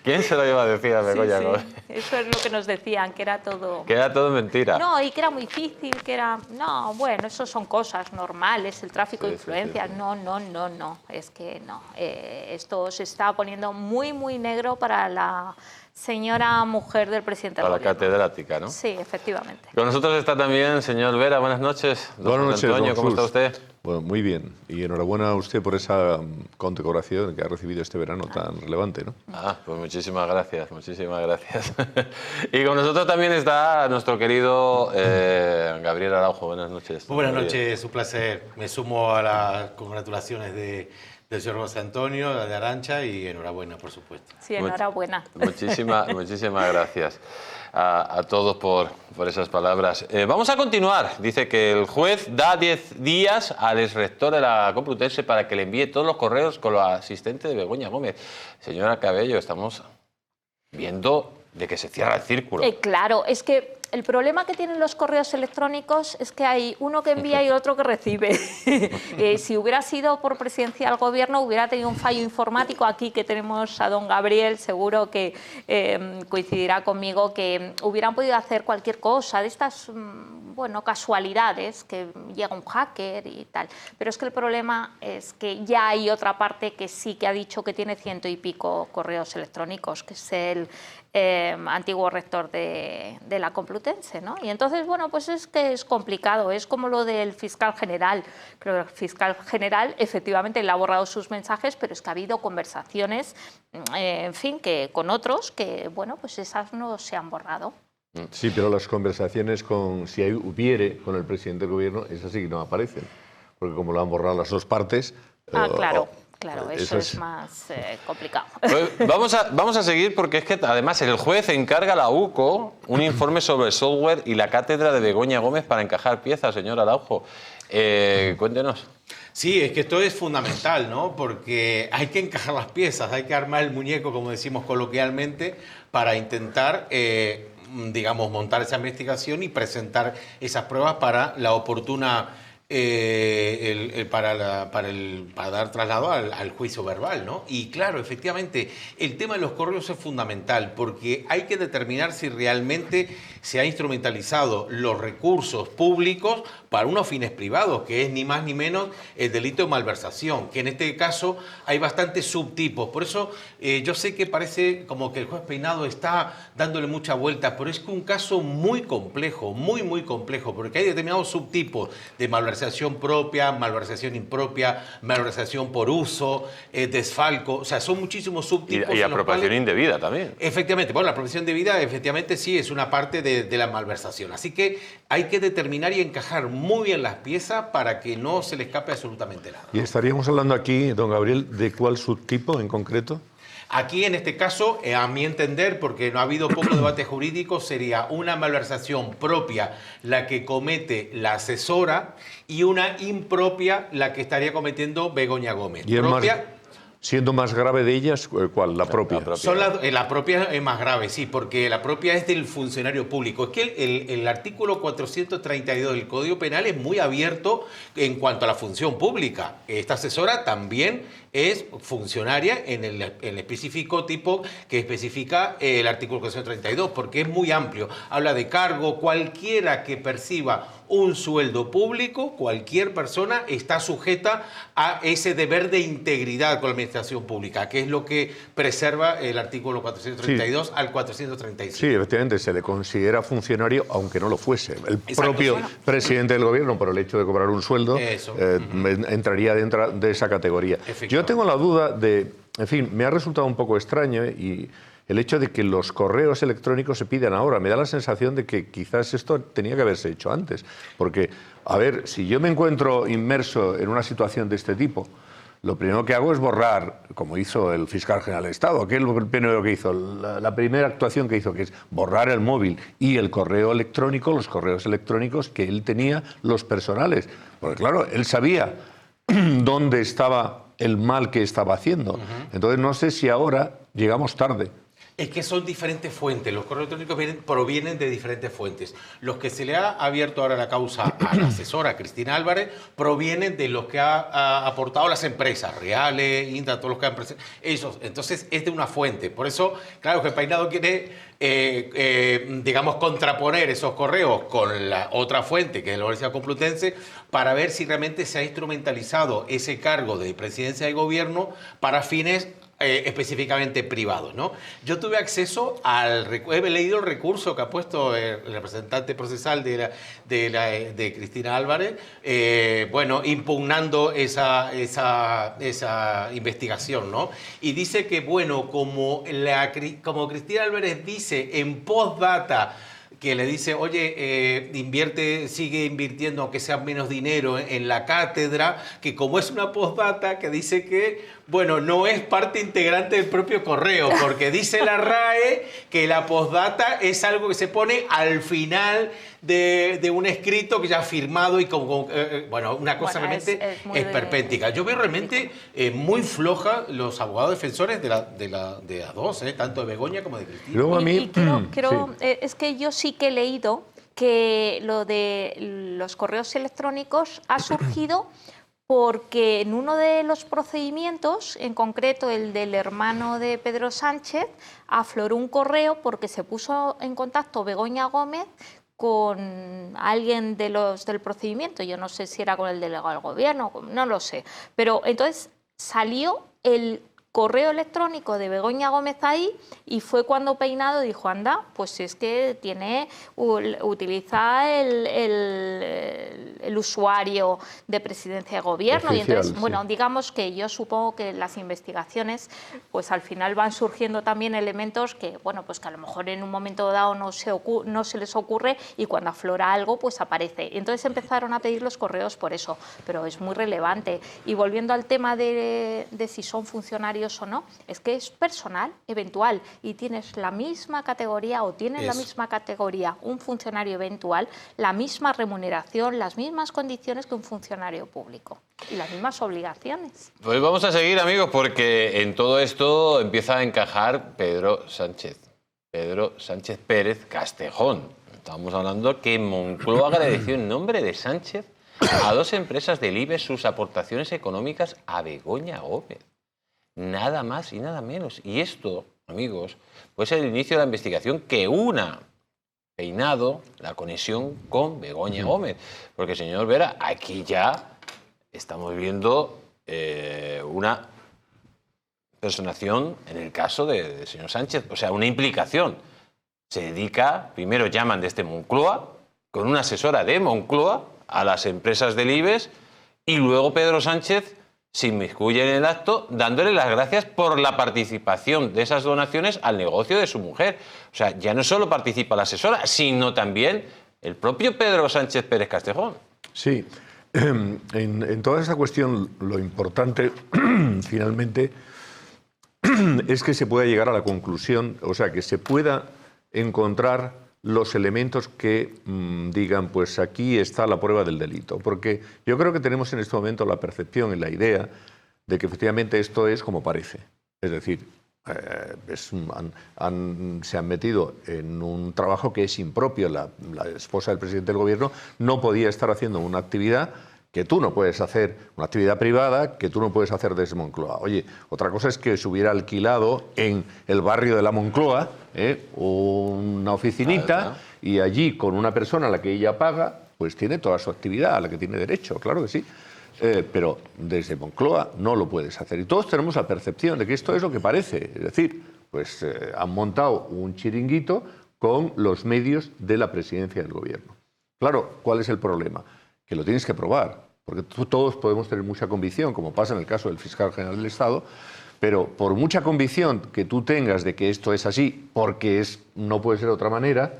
¿Quién se lo iba a decir a Begoña Gómez? Eso es lo que nos decían, que era todo... Que era todo mentira. No, y que era muy difícil, que era... No, bueno, eso son cosas normales, el tráfico de influencias. Sí. No. Es que no. Esto se está poniendo muy, muy negro para la señora mujer del presidente del gobierno. Para la catedrática, ¿no? Sí, efectivamente. Con nosotros está también señor Vera. Buenas noches. Buenas noches, Antonio, ¿cómo está usted? Bueno, muy bien. Y enhorabuena a usted por esa condecoración que ha recibido este verano tan relevante, ¿no? Pues muchísimas gracias, muchísimas gracias. Y con nosotros también está nuestro querido Gabriel Araujo. Buenas noches. Muy buenas noches, un placer. Me sumo a las congratulaciones del señor José Antonio, de Arantxa, y enhorabuena, por supuesto. Sí, enhorabuena. Muchísimas gracias a todos por esas palabras. Vamos a continuar. Dice que el juez da 10 días al exrector de la Complutense para que le envíe todos los correos con los asistentes de Begoña Gómez. Señora Cabello, estamos viendo de que se cierra el círculo. Claro, es que el problema que tienen los correos electrónicos es que hay uno que envía y otro que recibe. Si hubiera sido por presidencia del gobierno, hubiera tenido un fallo informático. Aquí que tenemos a don Gabriel, seguro que coincidirá conmigo, que hubieran podido hacer cualquier cosa de estas, bueno, casualidades, que llega un hacker y tal. Pero es que el problema es que ya hay otra parte que sí que ha dicho que tiene 100 y pico correos electrónicos, que es el antiguo rector de la Complutense, ¿no? Y entonces, bueno, pues es que es complicado, es como lo del fiscal general. Pero el fiscal general efectivamente le ha borrado sus mensajes, pero es que ha habido conversaciones, en fin, que con otros que, bueno, pues esas no se han borrado. Sí, pero las conversaciones si hubiere con el presidente del gobierno, esas sí que no aparecen, porque como lo han borrado las dos partes... Claro. Claro, eso es más complicado. Pues vamos a seguir porque es que además el juez encarga a la UCO un informe sobre el software y la cátedra de Begoña Gómez para encajar piezas, señor Araujo. Cuéntenos. Sí, es que esto es fundamental, ¿no? Porque hay que encajar las piezas, hay que armar el muñeco, como decimos coloquialmente, para intentar, digamos, montar esa investigación y presentar esas pruebas para la oportuna... para dar traslado al juicio verbal, ¿no? Y claro, efectivamente, el tema de los correos es fundamental porque hay que determinar si realmente se ha instrumentalizado los recursos públicos para unos fines privados, que es ni más ni menos el delito de malversación, que en este caso hay bastantes subtipos. Por eso yo sé que parece como que el juez Peinado está dándole mucha vuelta, pero es que un caso muy complejo, muy complejo, porque hay determinados subtipos de malversación propia, malversación impropia, malversación por uso, desfalco, o sea, son muchísimos subtipos. Y apropiación indebida también. Efectivamente, bueno, la apropiación indebida efectivamente sí es una parte de la malversación, así que hay que determinar y encajar muy bien las piezas para que no se le escape absolutamente nada, ¿no? ¿Y estaríamos hablando aquí, don Gabriel, de cuál subtipo en concreto? Aquí, en este caso, a mi entender, porque no ha habido poco debate jurídico, sería una malversación propia la que comete la asesora y una impropia la que estaría cometiendo Begoña Gómez. ¿Y siendo más grave de ellas, cuál? La propia. La propia es más grave, sí, porque la propia es del funcionario público. Es que el artículo 432 del Código Penal es muy abierto en cuanto a la función pública. Esta asesora también es funcionaria en el específico tipo que especifica el artículo 432, porque es muy amplio. Habla de cargo, cualquiera que perciba un sueldo público, cualquier persona está sujeta a ese deber de integridad con la administración pública, que es lo que preserva el artículo 432 al 436. Sí, efectivamente, se le considera funcionario aunque no lo fuese. El propio presidente del gobierno, por el hecho de cobrar un sueldo, entraría dentro de esa categoría. Yo tengo la duda de en fin, me ha resultado un poco extraño y el hecho de que los correos electrónicos se pidan ahora. Me da la sensación de que quizás esto tenía que haberse hecho antes. Porque, a ver, si yo me encuentro inmerso en una situación de este tipo, lo primero que hago es borrar, como hizo el fiscal general del Estado, que es lo primero que hizo, la primera actuación que hizo, que es borrar el móvil y el correo electrónico, los correos electrónicos que él tenía, los personales. Porque claro, él sabía dónde estaba el mal que estaba haciendo. Entonces no sé si ahora llegamos tarde. Es que son diferentes fuentes, los correos electrónicos provienen de diferentes fuentes. Los que se le ha abierto ahora la causa a la asesora Cristina Álvarez provienen de los que ha aportado las empresas, Reales, Indra, todos los que han presentado. Esos, entonces es de una fuente. Por eso, claro, que el Peinado quiere, digamos, contraponer esos correos con la otra fuente, que es la Universidad Complutense, para ver si realmente se ha instrumentalizado ese cargo de presidencia de gobierno para fines específicamente privados, ¿no? Yo tuve acceso he leído el recurso que ha puesto el representante procesal de Cristina Álvarez, bueno, impugnando esa investigación, ¿no? Y dice que, bueno, como Cristina Álvarez dice en postdata, que le dice, oye, sigue invirtiendo, aunque sea menos dinero, en la cátedra, que como es una postdata, que dice que, bueno, no es parte integrante del propio correo, porque dice la RAE que la postdata es algo que se pone al final de un escrito que ya ha firmado y como bueno, una cosa realmente es perpéntica. Yo veo realmente muy floja los abogados defensores de las dos, tanto de Begoña como de Cristina. Luego a mí, es que yo sí que he leído que lo de los correos electrónicos ha surgido porque en uno de los procedimientos, en concreto el del hermano de Pedro Sánchez, afloró un correo porque se puso en contacto Begoña Gómez con alguien del procedimiento. Yo no sé si era con el delegado del gobierno, no lo sé. Pero entonces salió el correo electrónico de Begoña Gómez ahí y fue cuando Peinado dijo, anda, pues es que utiliza el usuario de presidencia de gobierno. Oficial, y entonces, sí. bueno, digamos que yo supongo que las investigaciones, pues al final van surgiendo también elementos que, bueno, pues que a lo mejor en un momento dado no se les ocurre y cuando aflora algo, pues aparece. Y entonces empezaron a pedir los correos por eso, pero es muy relevante. Y volviendo al tema de si son funcionarios o no, es que es personal, eventual, y tienes la misma categoría o tienes la misma categoría un funcionario eventual, la misma remuneración, las mismas condiciones que un funcionario público y las mismas obligaciones. Pues vamos a seguir, amigos, porque en todo esto empieza a encajar Pedro Sánchez Pérez Castejón. Estamos hablando que Moncloa agradeció en nombre de Sánchez a 2 empresas del IBEX sus aportaciones económicas a Begoña Gómez. Nada más y nada menos. Y esto, amigos, puede ser el inicio de la investigación que una Peinado la conexión con Begoña Gómez. Porque, señor Vera, aquí ya estamos viendo una personación en el caso del señor Sánchez, o sea, una implicación. Se dedica, primero llaman desde Moncloa, con una asesora de Moncloa, a las empresas del IBEX, y luego Pedro Sánchez se inmiscuye en el acto dándole las gracias por la participación de esas donaciones al negocio de su mujer. O sea, ya no solo participa la asesora, sino también el propio Pedro Sánchez Pérez Castejón. Sí, en toda esta cuestión lo importante finalmente es que se pueda llegar a la conclusión, o sea, que se pueda encontrar los elementos que digan, pues aquí está la prueba del delito. Porque yo creo que tenemos en este momento la percepción y la idea de que efectivamente esto es como parece. Es decir, se han metido en un trabajo que es impropio. La esposa del presidente del gobierno no podía estar haciendo una actividad que tú no puedes hacer, una actividad privada que tú no puedes hacer desde Moncloa. Oye, otra cosa es que se hubiera alquilado en el barrio de la Moncloa una oficinita y allí con una persona a la que ella paga, pues tiene toda su actividad a la que tiene derecho, claro que sí. Pero desde Moncloa no lo puedes hacer. Y todos tenemos la percepción de que esto es lo que parece. Es decir, pues han montado un chiringuito con los medios de la presidencia del gobierno. Claro, ¿cuál es el problema? Que lo tienes que probar, porque todos podemos tener mucha convicción, como pasa en el caso del fiscal general del Estado, Pero por mucha convicción que tú tengas de que esto es así, porque no puede ser de otra manera,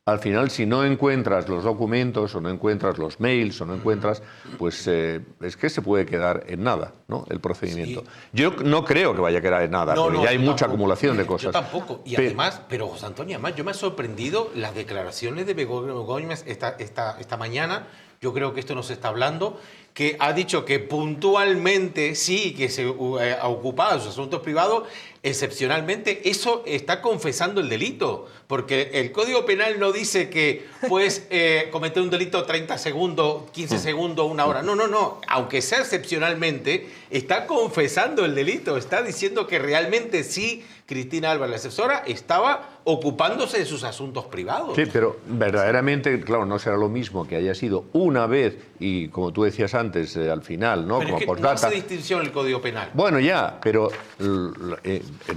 al final, si no encuentras los documentos o no encuentras los mails o no encuentras, pues es que se puede quedar en nada, ¿no?, el procedimiento. Sí. Yo no creo que vaya a quedar en nada, porque ya hay mucha acumulación de cosas. Yo tampoco. Y además, pero José Antonio, además, yo me ha sorprendido las declaraciones de Begoña esta mañana. Yo creo que esto nos está hablando, que ha dicho que puntualmente sí, que se ha ocupado de sus asuntos privados, excepcionalmente. Eso está confesando el delito, porque el Código Penal no dice que puedes cometer un delito 30 segundos, 15 segundos, una hora. No, no, no. Aunque sea excepcionalmente, está confesando el delito. Está diciendo que realmente sí, Cristina Álvarez, la asesora, estaba ocupándose de sus asuntos privados. Sí, pero verdaderamente, claro, no será lo mismo que haya sido una vez y, como tú decías antes, al final, ¿no? Pero como es que postdata. no hace distinción el Código Penal. Bueno, ya, pero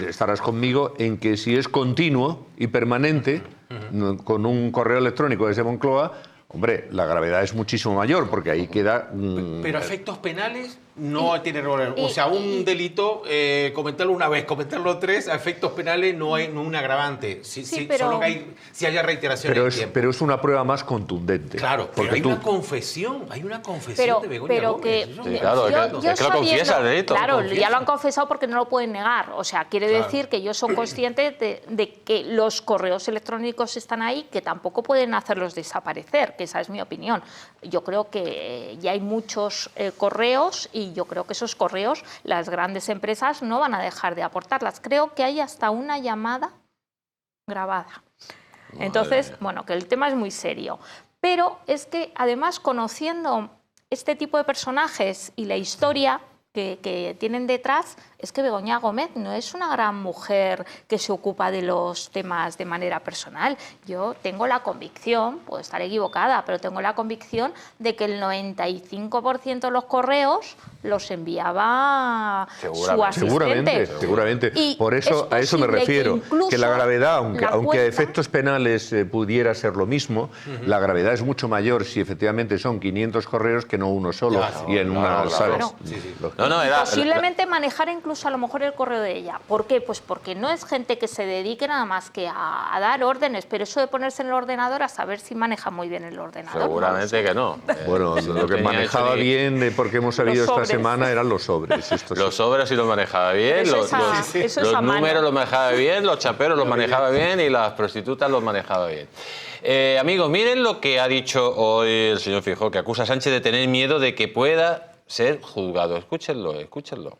estarás conmigo en que si es continuo y permanente, con un correo electrónico desde Moncloa, hombre, la gravedad es muchísimo mayor, porque ahí queda... Pero efectos penales no tiene error. O sea, un delito, cometerlo una vez, cometerlo tres, a efectos penales no hay un agravante. Solo que si haya reiteración en tiempo. Pero es una prueba más contundente. Claro, pero hay una confesión de Begoña Gómez. Sí, claro, es que lo confiesa el delito. Claro, ya lo han confesado porque no lo pueden negar. O sea, quiere decir que ellos son conscientes de que los correos electrónicos están ahí, que tampoco pueden hacerlos desaparecer, que esa es mi opinión. Yo creo que ya hay muchos correos y yo creo que esos correos las grandes empresas no van a dejar de aportarlas. Creo que hay hasta una llamada grabada. Entonces, bueno, que el tema es muy serio. Pero es que además, conociendo este tipo de personajes y la historia que tienen detrás, es que Begoña Gómez no es una gran mujer que se ocupa de los temas de manera personal. Yo tengo la convicción, puedo estar equivocada, pero tengo la convicción de que el 95% de los correos los enviaba su asistente. Seguramente. Por eso, a eso me refiero, que la gravedad, aunque a efectos penales pudiera ser lo mismo, la gravedad es mucho mayor si efectivamente son 500 correos que no uno solo. Y en una, ¿sabes? Claro. Posiblemente manejar incluso a lo mejor el correo de ella. ¿Por qué? Pues porque no es gente que se dedique nada más que a dar órdenes, pero eso de ponerse en el ordenador, a saber si maneja muy bien el ordenador. Seguramente que no. Bueno, lo que manejaba bien, porque hemos sabido esta semana, eran los sobres. Los sobres sí los manejaba bien, los números los manejaba bien, los chaperos los manejaba bien y las prostitutas los manejaba bien. Amigos, miren lo que ha dicho hoy el señor Feijóo, que acusa a Sánchez de tener miedo de que pueda ser juzgado. Escúchenlo, escúchenlo.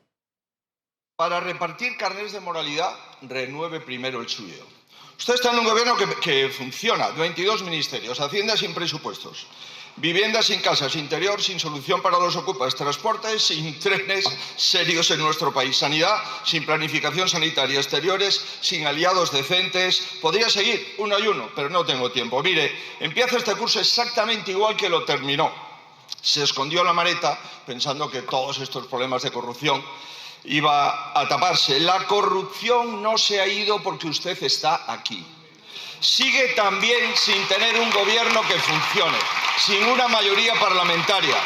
Para repartir carnets de moralidad, renueve primero el suyo. Usted está en un gobierno que funciona, 22 ministerios, Hacienda sin presupuestos, vivienda sin casas, interior sin solución para los ocupas, transportes sin trenes serios en nuestro país, sanidad sin planificación sanitaria, exteriores sin aliados decentes. Podría seguir uno y uno, pero no tengo tiempo. Mire, empieza este curso exactamente igual que lo terminó. Se escondió la maleta pensando que todos estos problemas de corrupción iba a taparse. La corrupción no se ha ido porque usted está aquí. Sigue también sin tener un gobierno que funcione, sin una mayoría parlamentaria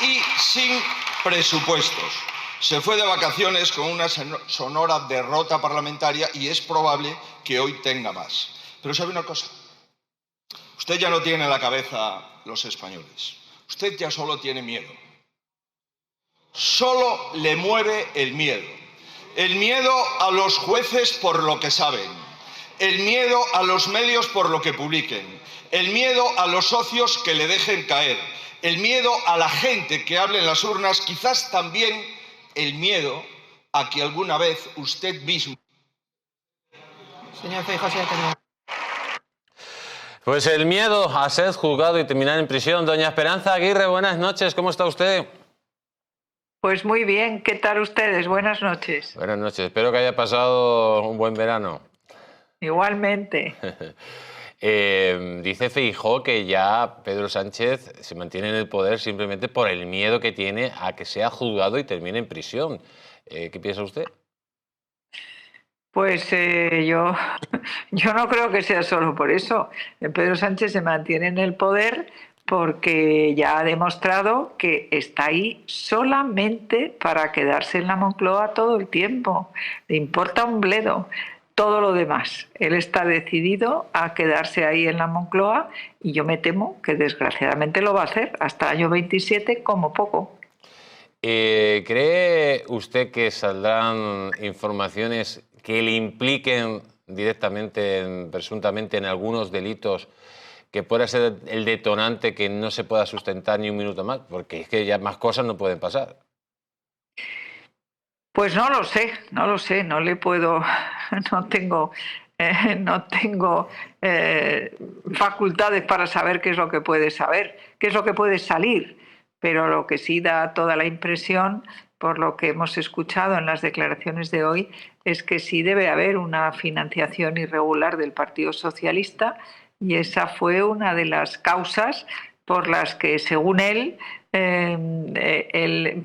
y sin presupuestos. Se fue de vacaciones con una sonora derrota parlamentaria y es probable que hoy tenga más. Pero ¿sabe una cosa? Usted ya no tiene en la cabeza los españoles. Usted ya solo tiene miedo. Solo le mueve el miedo. El miedo a los jueces por lo que saben. El miedo a los medios por lo que publiquen. El miedo a los socios que le dejen caer. El miedo a la gente que hable en las urnas. Quizás también el miedo a que alguna vez usted mismo... Señor Feijóo, ya tenemos. Pues el miedo a ser juzgado y terminar en prisión. Doña Esperanza Aguirre, buenas noches, ¿cómo está usted? Pues muy bien, ¿qué tal ustedes? Buenas noches. Buenas noches, espero que haya pasado un buen verano. Igualmente. Dice Feijóo que ya Pedro Sánchez se mantiene en el poder simplemente por el miedo que tiene a que sea juzgado y termine en prisión. ¿Qué piensa usted? Pues yo no creo que sea solo por eso. Pedro Sánchez se mantiene en el poder porque ya ha demostrado que está ahí solamente para quedarse en la Moncloa todo el tiempo. Le importa un bledo todo lo demás. Él está decidido a quedarse ahí en la Moncloa y yo me temo que desgraciadamente lo va a hacer hasta el año 27 como poco. ¿Cree usted que saldrán informaciones que le impliquen directamente, presuntamente, en algunos delitos que pueda ser el detonante que no se pueda sustentar ni un minuto más? Porque es que ya más cosas no pueden pasar. Pues no lo sé, no le puedo, no tengo facultades para saber qué es lo que puede saber, qué es lo que puede salir, pero lo que sí da toda la impresión, por lo que hemos escuchado en las declaraciones de hoy, es que sí debe haber una financiación irregular del Partido Socialista, y esa fue una de las causas por las que, según él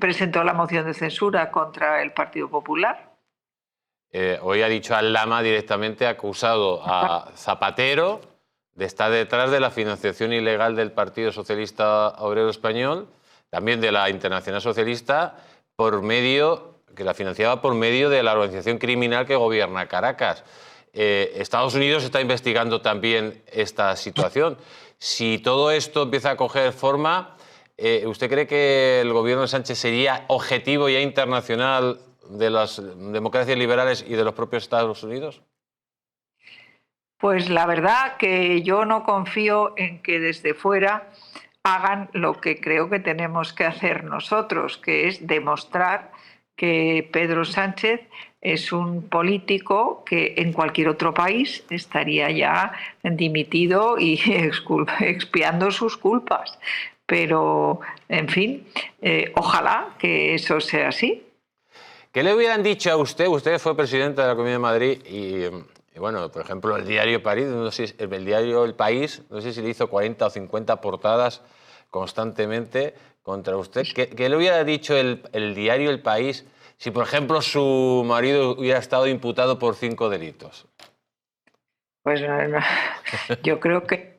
presentó la moción de censura contra el Partido Popular. Hoy ha dicho al Lama directamente, ha acusado a Zapatero de estar detrás de la financiación ilegal del Partido Socialista Obrero Español, también de la Internacional Socialista, que la financiaba por medio de la organización criminal que gobierna Caracas. Estados Unidos está investigando también esta situación. Si todo esto empieza a coger forma, ¿usted cree que el gobierno de Sánchez sería objetivo ya internacional de las democracias liberales y de los propios Estados Unidos? Pues la verdad que yo no confío en que desde fuera hagan lo que creo que tenemos que hacer nosotros, que es demostrar que Pedro Sánchez es un político que en cualquier otro país estaría ya dimitido y expiando sus culpas. Pero, en fin, ojalá que eso sea así. ¿Qué le hubieran dicho a usted? Usted fue presidenta de la Comunidad de Madrid y bueno, por ejemplo, el diario París, el diario El País, no sé si le hizo 40 o 50 portadas constantemente contra usted. ¿Qué le hubiera dicho el diario El País si, por ejemplo, su marido hubiera estado imputado por 5 delitos? Pues no, yo creo que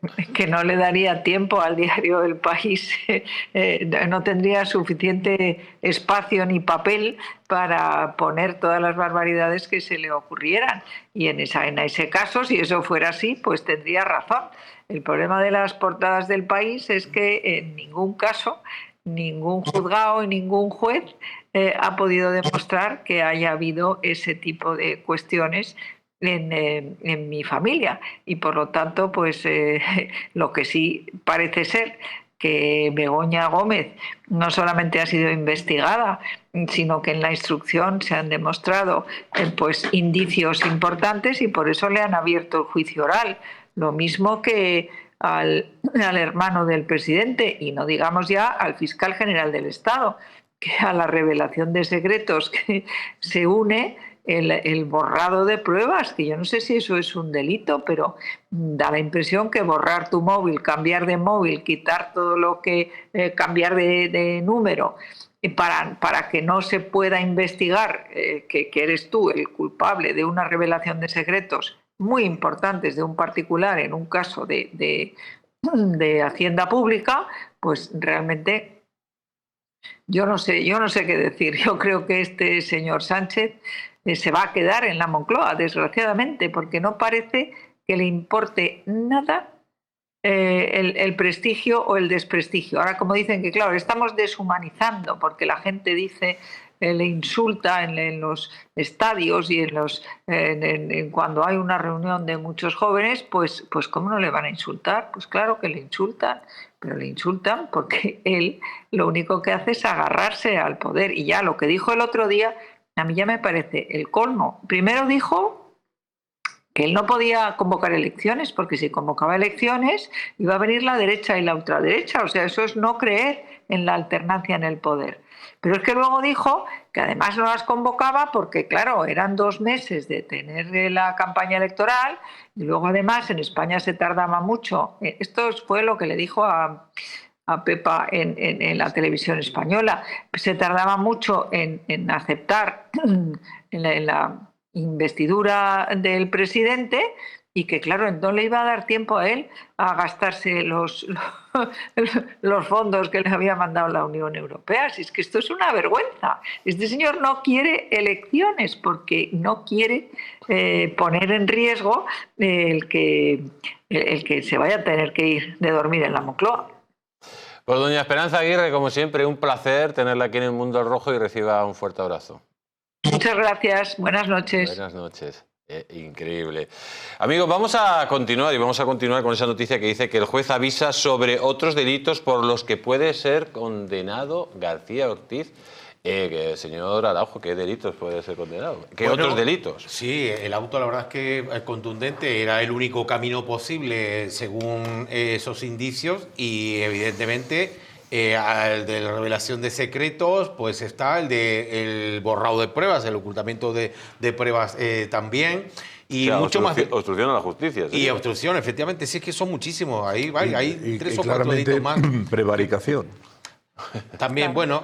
no le daría tiempo al diario El País, no tendría suficiente espacio ni papel para poner todas las barbaridades que se le ocurrieran. Y en ese caso, si eso fuera así, pues tendría razón. El problema de las portadas del País es que en ningún caso, ningún juzgado y ningún juez ha podido demostrar que haya habido ese tipo de cuestiones en mi familia, y por lo tanto pues lo que sí parece ser que Begoña Gómez no solamente ha sido investigada, sino que en la instrucción se han demostrado pues indicios importantes y por eso le han abierto el juicio oral, lo mismo que al hermano del presidente, y no digamos ya al fiscal general del Estado, que a la revelación de secretos que se une el borrado de pruebas, que yo no sé si eso es un delito, pero da la impresión que borrar tu móvil, cambiar de móvil, quitar todo lo que cambiar de número, para que no se pueda investigar que eres tú el culpable de una revelación de secretos muy importantes de un particular en un caso de Hacienda Pública, pues realmente yo no sé qué decir. Yo creo que este señor Sánchez se va a quedar en la Moncloa, desgraciadamente, porque no parece que le importe nada el prestigio o el desprestigio. Ahora, como dicen que, claro, estamos deshumanizando, porque la gente dice, le insulta en los estadios y cuando hay una reunión de muchos jóvenes, pues ¿cómo no le van a insultar? Pues claro que le insultan, pero le insultan porque él lo único que hace es agarrarse al poder. Y ya lo que dijo el otro día, a mí ya me parece el colmo. Primero dijo que él no podía convocar elecciones, porque si convocaba elecciones iba a venir la derecha y la ultraderecha. O sea, eso es no creer en la alternancia en el poder. Pero es que luego dijo que además no las convocaba porque, claro, eran 2 meses de tener la campaña electoral y luego además en España se tardaba mucho. Esto fue lo que le dijo a Pepa en la televisión española. Se tardaba mucho en aceptar en la investidura del presidente y que, claro, no le iba a dar tiempo a él a gastarse los fondos que le había mandado la Unión Europea. Si es que esto es una vergüenza. Este señor no quiere elecciones porque no quiere poner en riesgo el que se vaya a tener que ir de dormir en la Moncloa. Pues doña Esperanza Aguirre, como siempre, un placer tenerla aquí en El Mundo al Rojo y reciba un fuerte abrazo. Muchas gracias. Buenas noches. Buenas noches. Increíble. Amigos, vamos a continuar con esa noticia que dice que el juez avisa sobre otros delitos por los que puede ser condenado García Ortiz. Señor Araujo, ¿qué delitos puede ser condenado? ¿Qué otros delitos? Sí, el auto la verdad es que es contundente, era el único camino posible según esos indicios y evidentemente al de la revelación de secretos pues está el de el borrado de pruebas, el ocultamiento de pruebas también. Y o sea, mucho más. Obstrucción a la justicia. ¿Sí? Y obstrucción, efectivamente, sí es que son muchísimos. Ahí hay tres o cuatro claramente, delitos más. Prevaricación. También, bueno,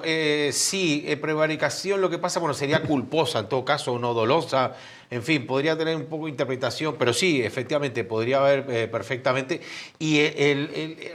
sí, prevaricación, lo que pasa, bueno, sería culposa en todo caso, no dolosa, en fin, podría tener un poco de interpretación, pero sí, efectivamente, podría haber perfectamente. Y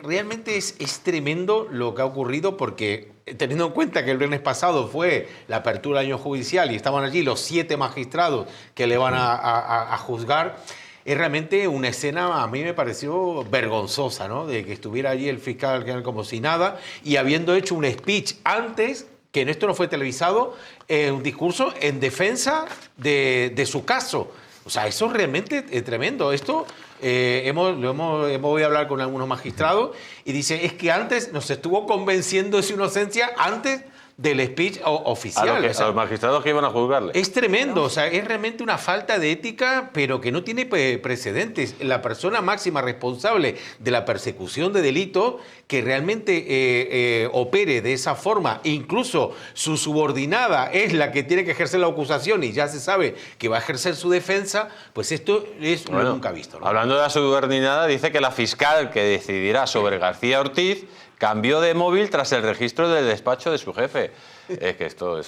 realmente es tremendo lo que ha ocurrido porque, teniendo en cuenta que el viernes pasado fue la apertura del año judicial y estaban allí los 7 magistrados que le van a juzgar, es realmente una escena, a mí me pareció vergonzosa, ¿no? De que estuviera allí el fiscal como si nada y habiendo hecho un speech antes, que en esto no fue televisado, un discurso en defensa de su caso. O sea, eso es realmente tremendo. Esto voy a hablar con algunos magistrados y dice, es que antes nos estuvo convenciendo de su inocencia antes del speech oficial. A los magistrados que iban a juzgarle. Es tremendo, o sea, es realmente una falta de ética, pero que no tiene precedentes. La persona máxima responsable de la persecución de delitos que realmente opere de esa forma, incluso su subordinada es la que tiene que ejercer la acusación y ya se sabe que va a ejercer su defensa, pues esto es lo nunca visto, ¿no? Hablando de la subordinada, dice que la fiscal que decidirá sobre García Ortiz cambió de móvil tras el registro del despacho de su jefe. Es que esto es...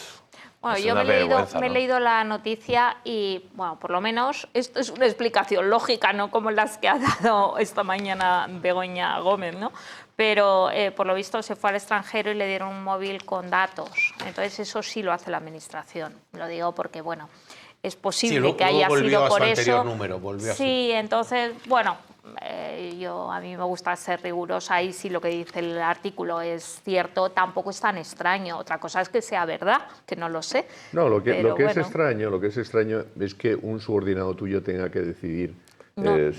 Bueno, es yo una vergüenza, me he leído la noticia y, bueno, por lo menos esto es una explicación lógica, no como las que ha dado esta mañana Begoña Gómez, ¿no? Pero por lo visto se fue al extranjero y le dieron un móvil con datos. Entonces eso sí lo hace la administración. Lo digo porque, bueno, es posible que haya sido por eso. Sí, entonces, bueno, a mí me gusta ser rigurosa y si lo que dice el artículo es cierto, tampoco es tan extraño. Otra cosa es que sea verdad, que no lo sé. No, lo que es extraño es que un subordinado tuyo tenga que decidir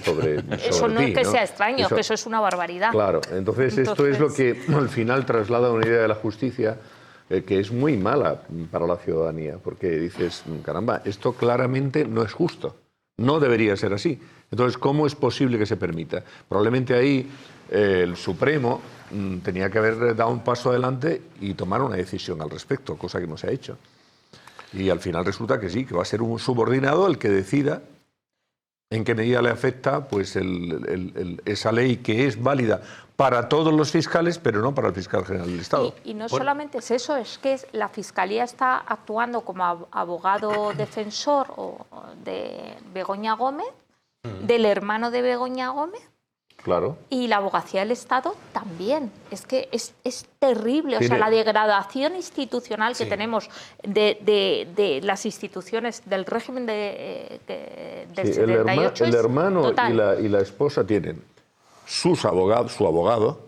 sobre eso no ti, es que ¿no? sea extraño, que eso es una barbaridad. Claro, entonces esto es lo que al final traslada una idea de la justicia que es muy mala para la ciudadanía, porque dices, caramba, esto claramente no es justo, no debería ser así. Entonces, ¿cómo es posible que se permita? Probablemente ahí el Supremo tenía que haber dado un paso adelante y tomar una decisión al respecto, cosa que no se ha hecho. Y al final resulta que sí, que va a ser un subordinado el que decida en qué medida le afecta pues, esa ley que es válida para todos los fiscales, pero no para el fiscal general del Estado. Y no solamente es eso, es que la Fiscalía está actuando como abogado defensor de Begoña Gómez, del hermano de Begoña Gómez. Claro. Y la Abogacía del Estado también. Es que es terrible. O sea, la degradación institucional que tenemos de las instituciones del régimen del 78 el hermano total. y la esposa tienen su abogado,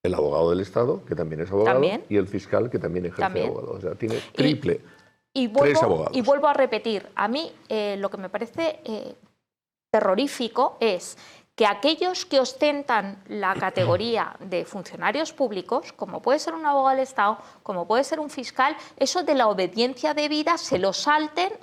el abogado del Estado, que también es abogado, y el fiscal, que también ejerce abogado. O sea, tiene triple. Tres abogados. Y vuelvo a repetir, a mí lo que me parece terrorífico es que aquellos que ostentan la categoría de funcionarios públicos, como puede ser un abogado del Estado, como puede ser un fiscal, eso de la obediencia debida se lo salten,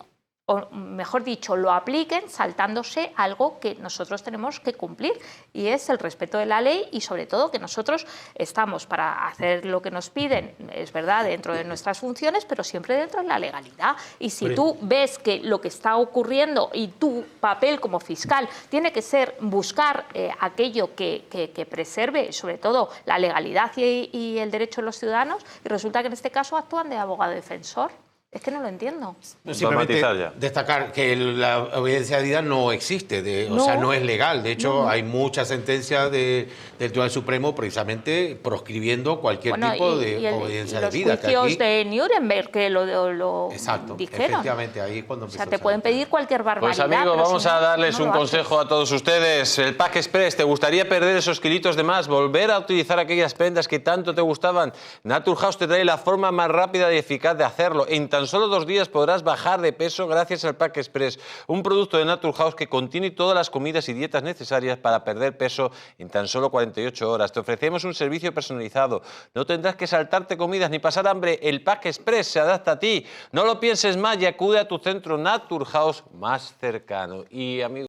o mejor dicho, lo apliquen saltándose algo que nosotros tenemos que cumplir, y es el respeto de la ley y sobre todo que nosotros estamos para hacer lo que nos piden, es verdad, dentro de nuestras funciones, pero siempre dentro de la legalidad. Y si tú ves que lo que está ocurriendo y tu papel como fiscal tiene que ser buscar aquello que preserve sobre todo la legalidad y el derecho de los ciudadanos, y resulta que en este caso actúan de abogado defensor. Es que no lo entiendo. Simplemente matizar ya. destacar que la obediencia debida no existe, o sea, no es legal. De hecho, hay muchas sentencias del Tribunal Supremo precisamente proscribiendo cualquier tipo de obediencia debida. Los juicios de Nuremberg que lo Exacto, dijeron. efectivamente, ahí es cuando O empieza sea, te a pueden pedir cualquier barbaridad. Pues amigos, pero vamos si no, a darles no un lo consejo a todos ustedes. El Pack Express, ¿te gustaría perder esos kilitos de más? ¿Volver a utilizar aquellas prendas que tanto te gustaban? Naturhaus te trae la forma más rápida y eficaz de hacerlo. En tan solo 2 días podrás bajar de peso gracias al Pack Express, un producto de Naturhaus que contiene todas las comidas y dietas necesarias para perder peso en tan solo 48 horas. Te ofrecemos un servicio personalizado. No tendrás que saltarte comidas ni pasar hambre. El Pack Express se adapta a ti. No lo pienses más y acude a tu centro Naturhaus más cercano. Y amigos,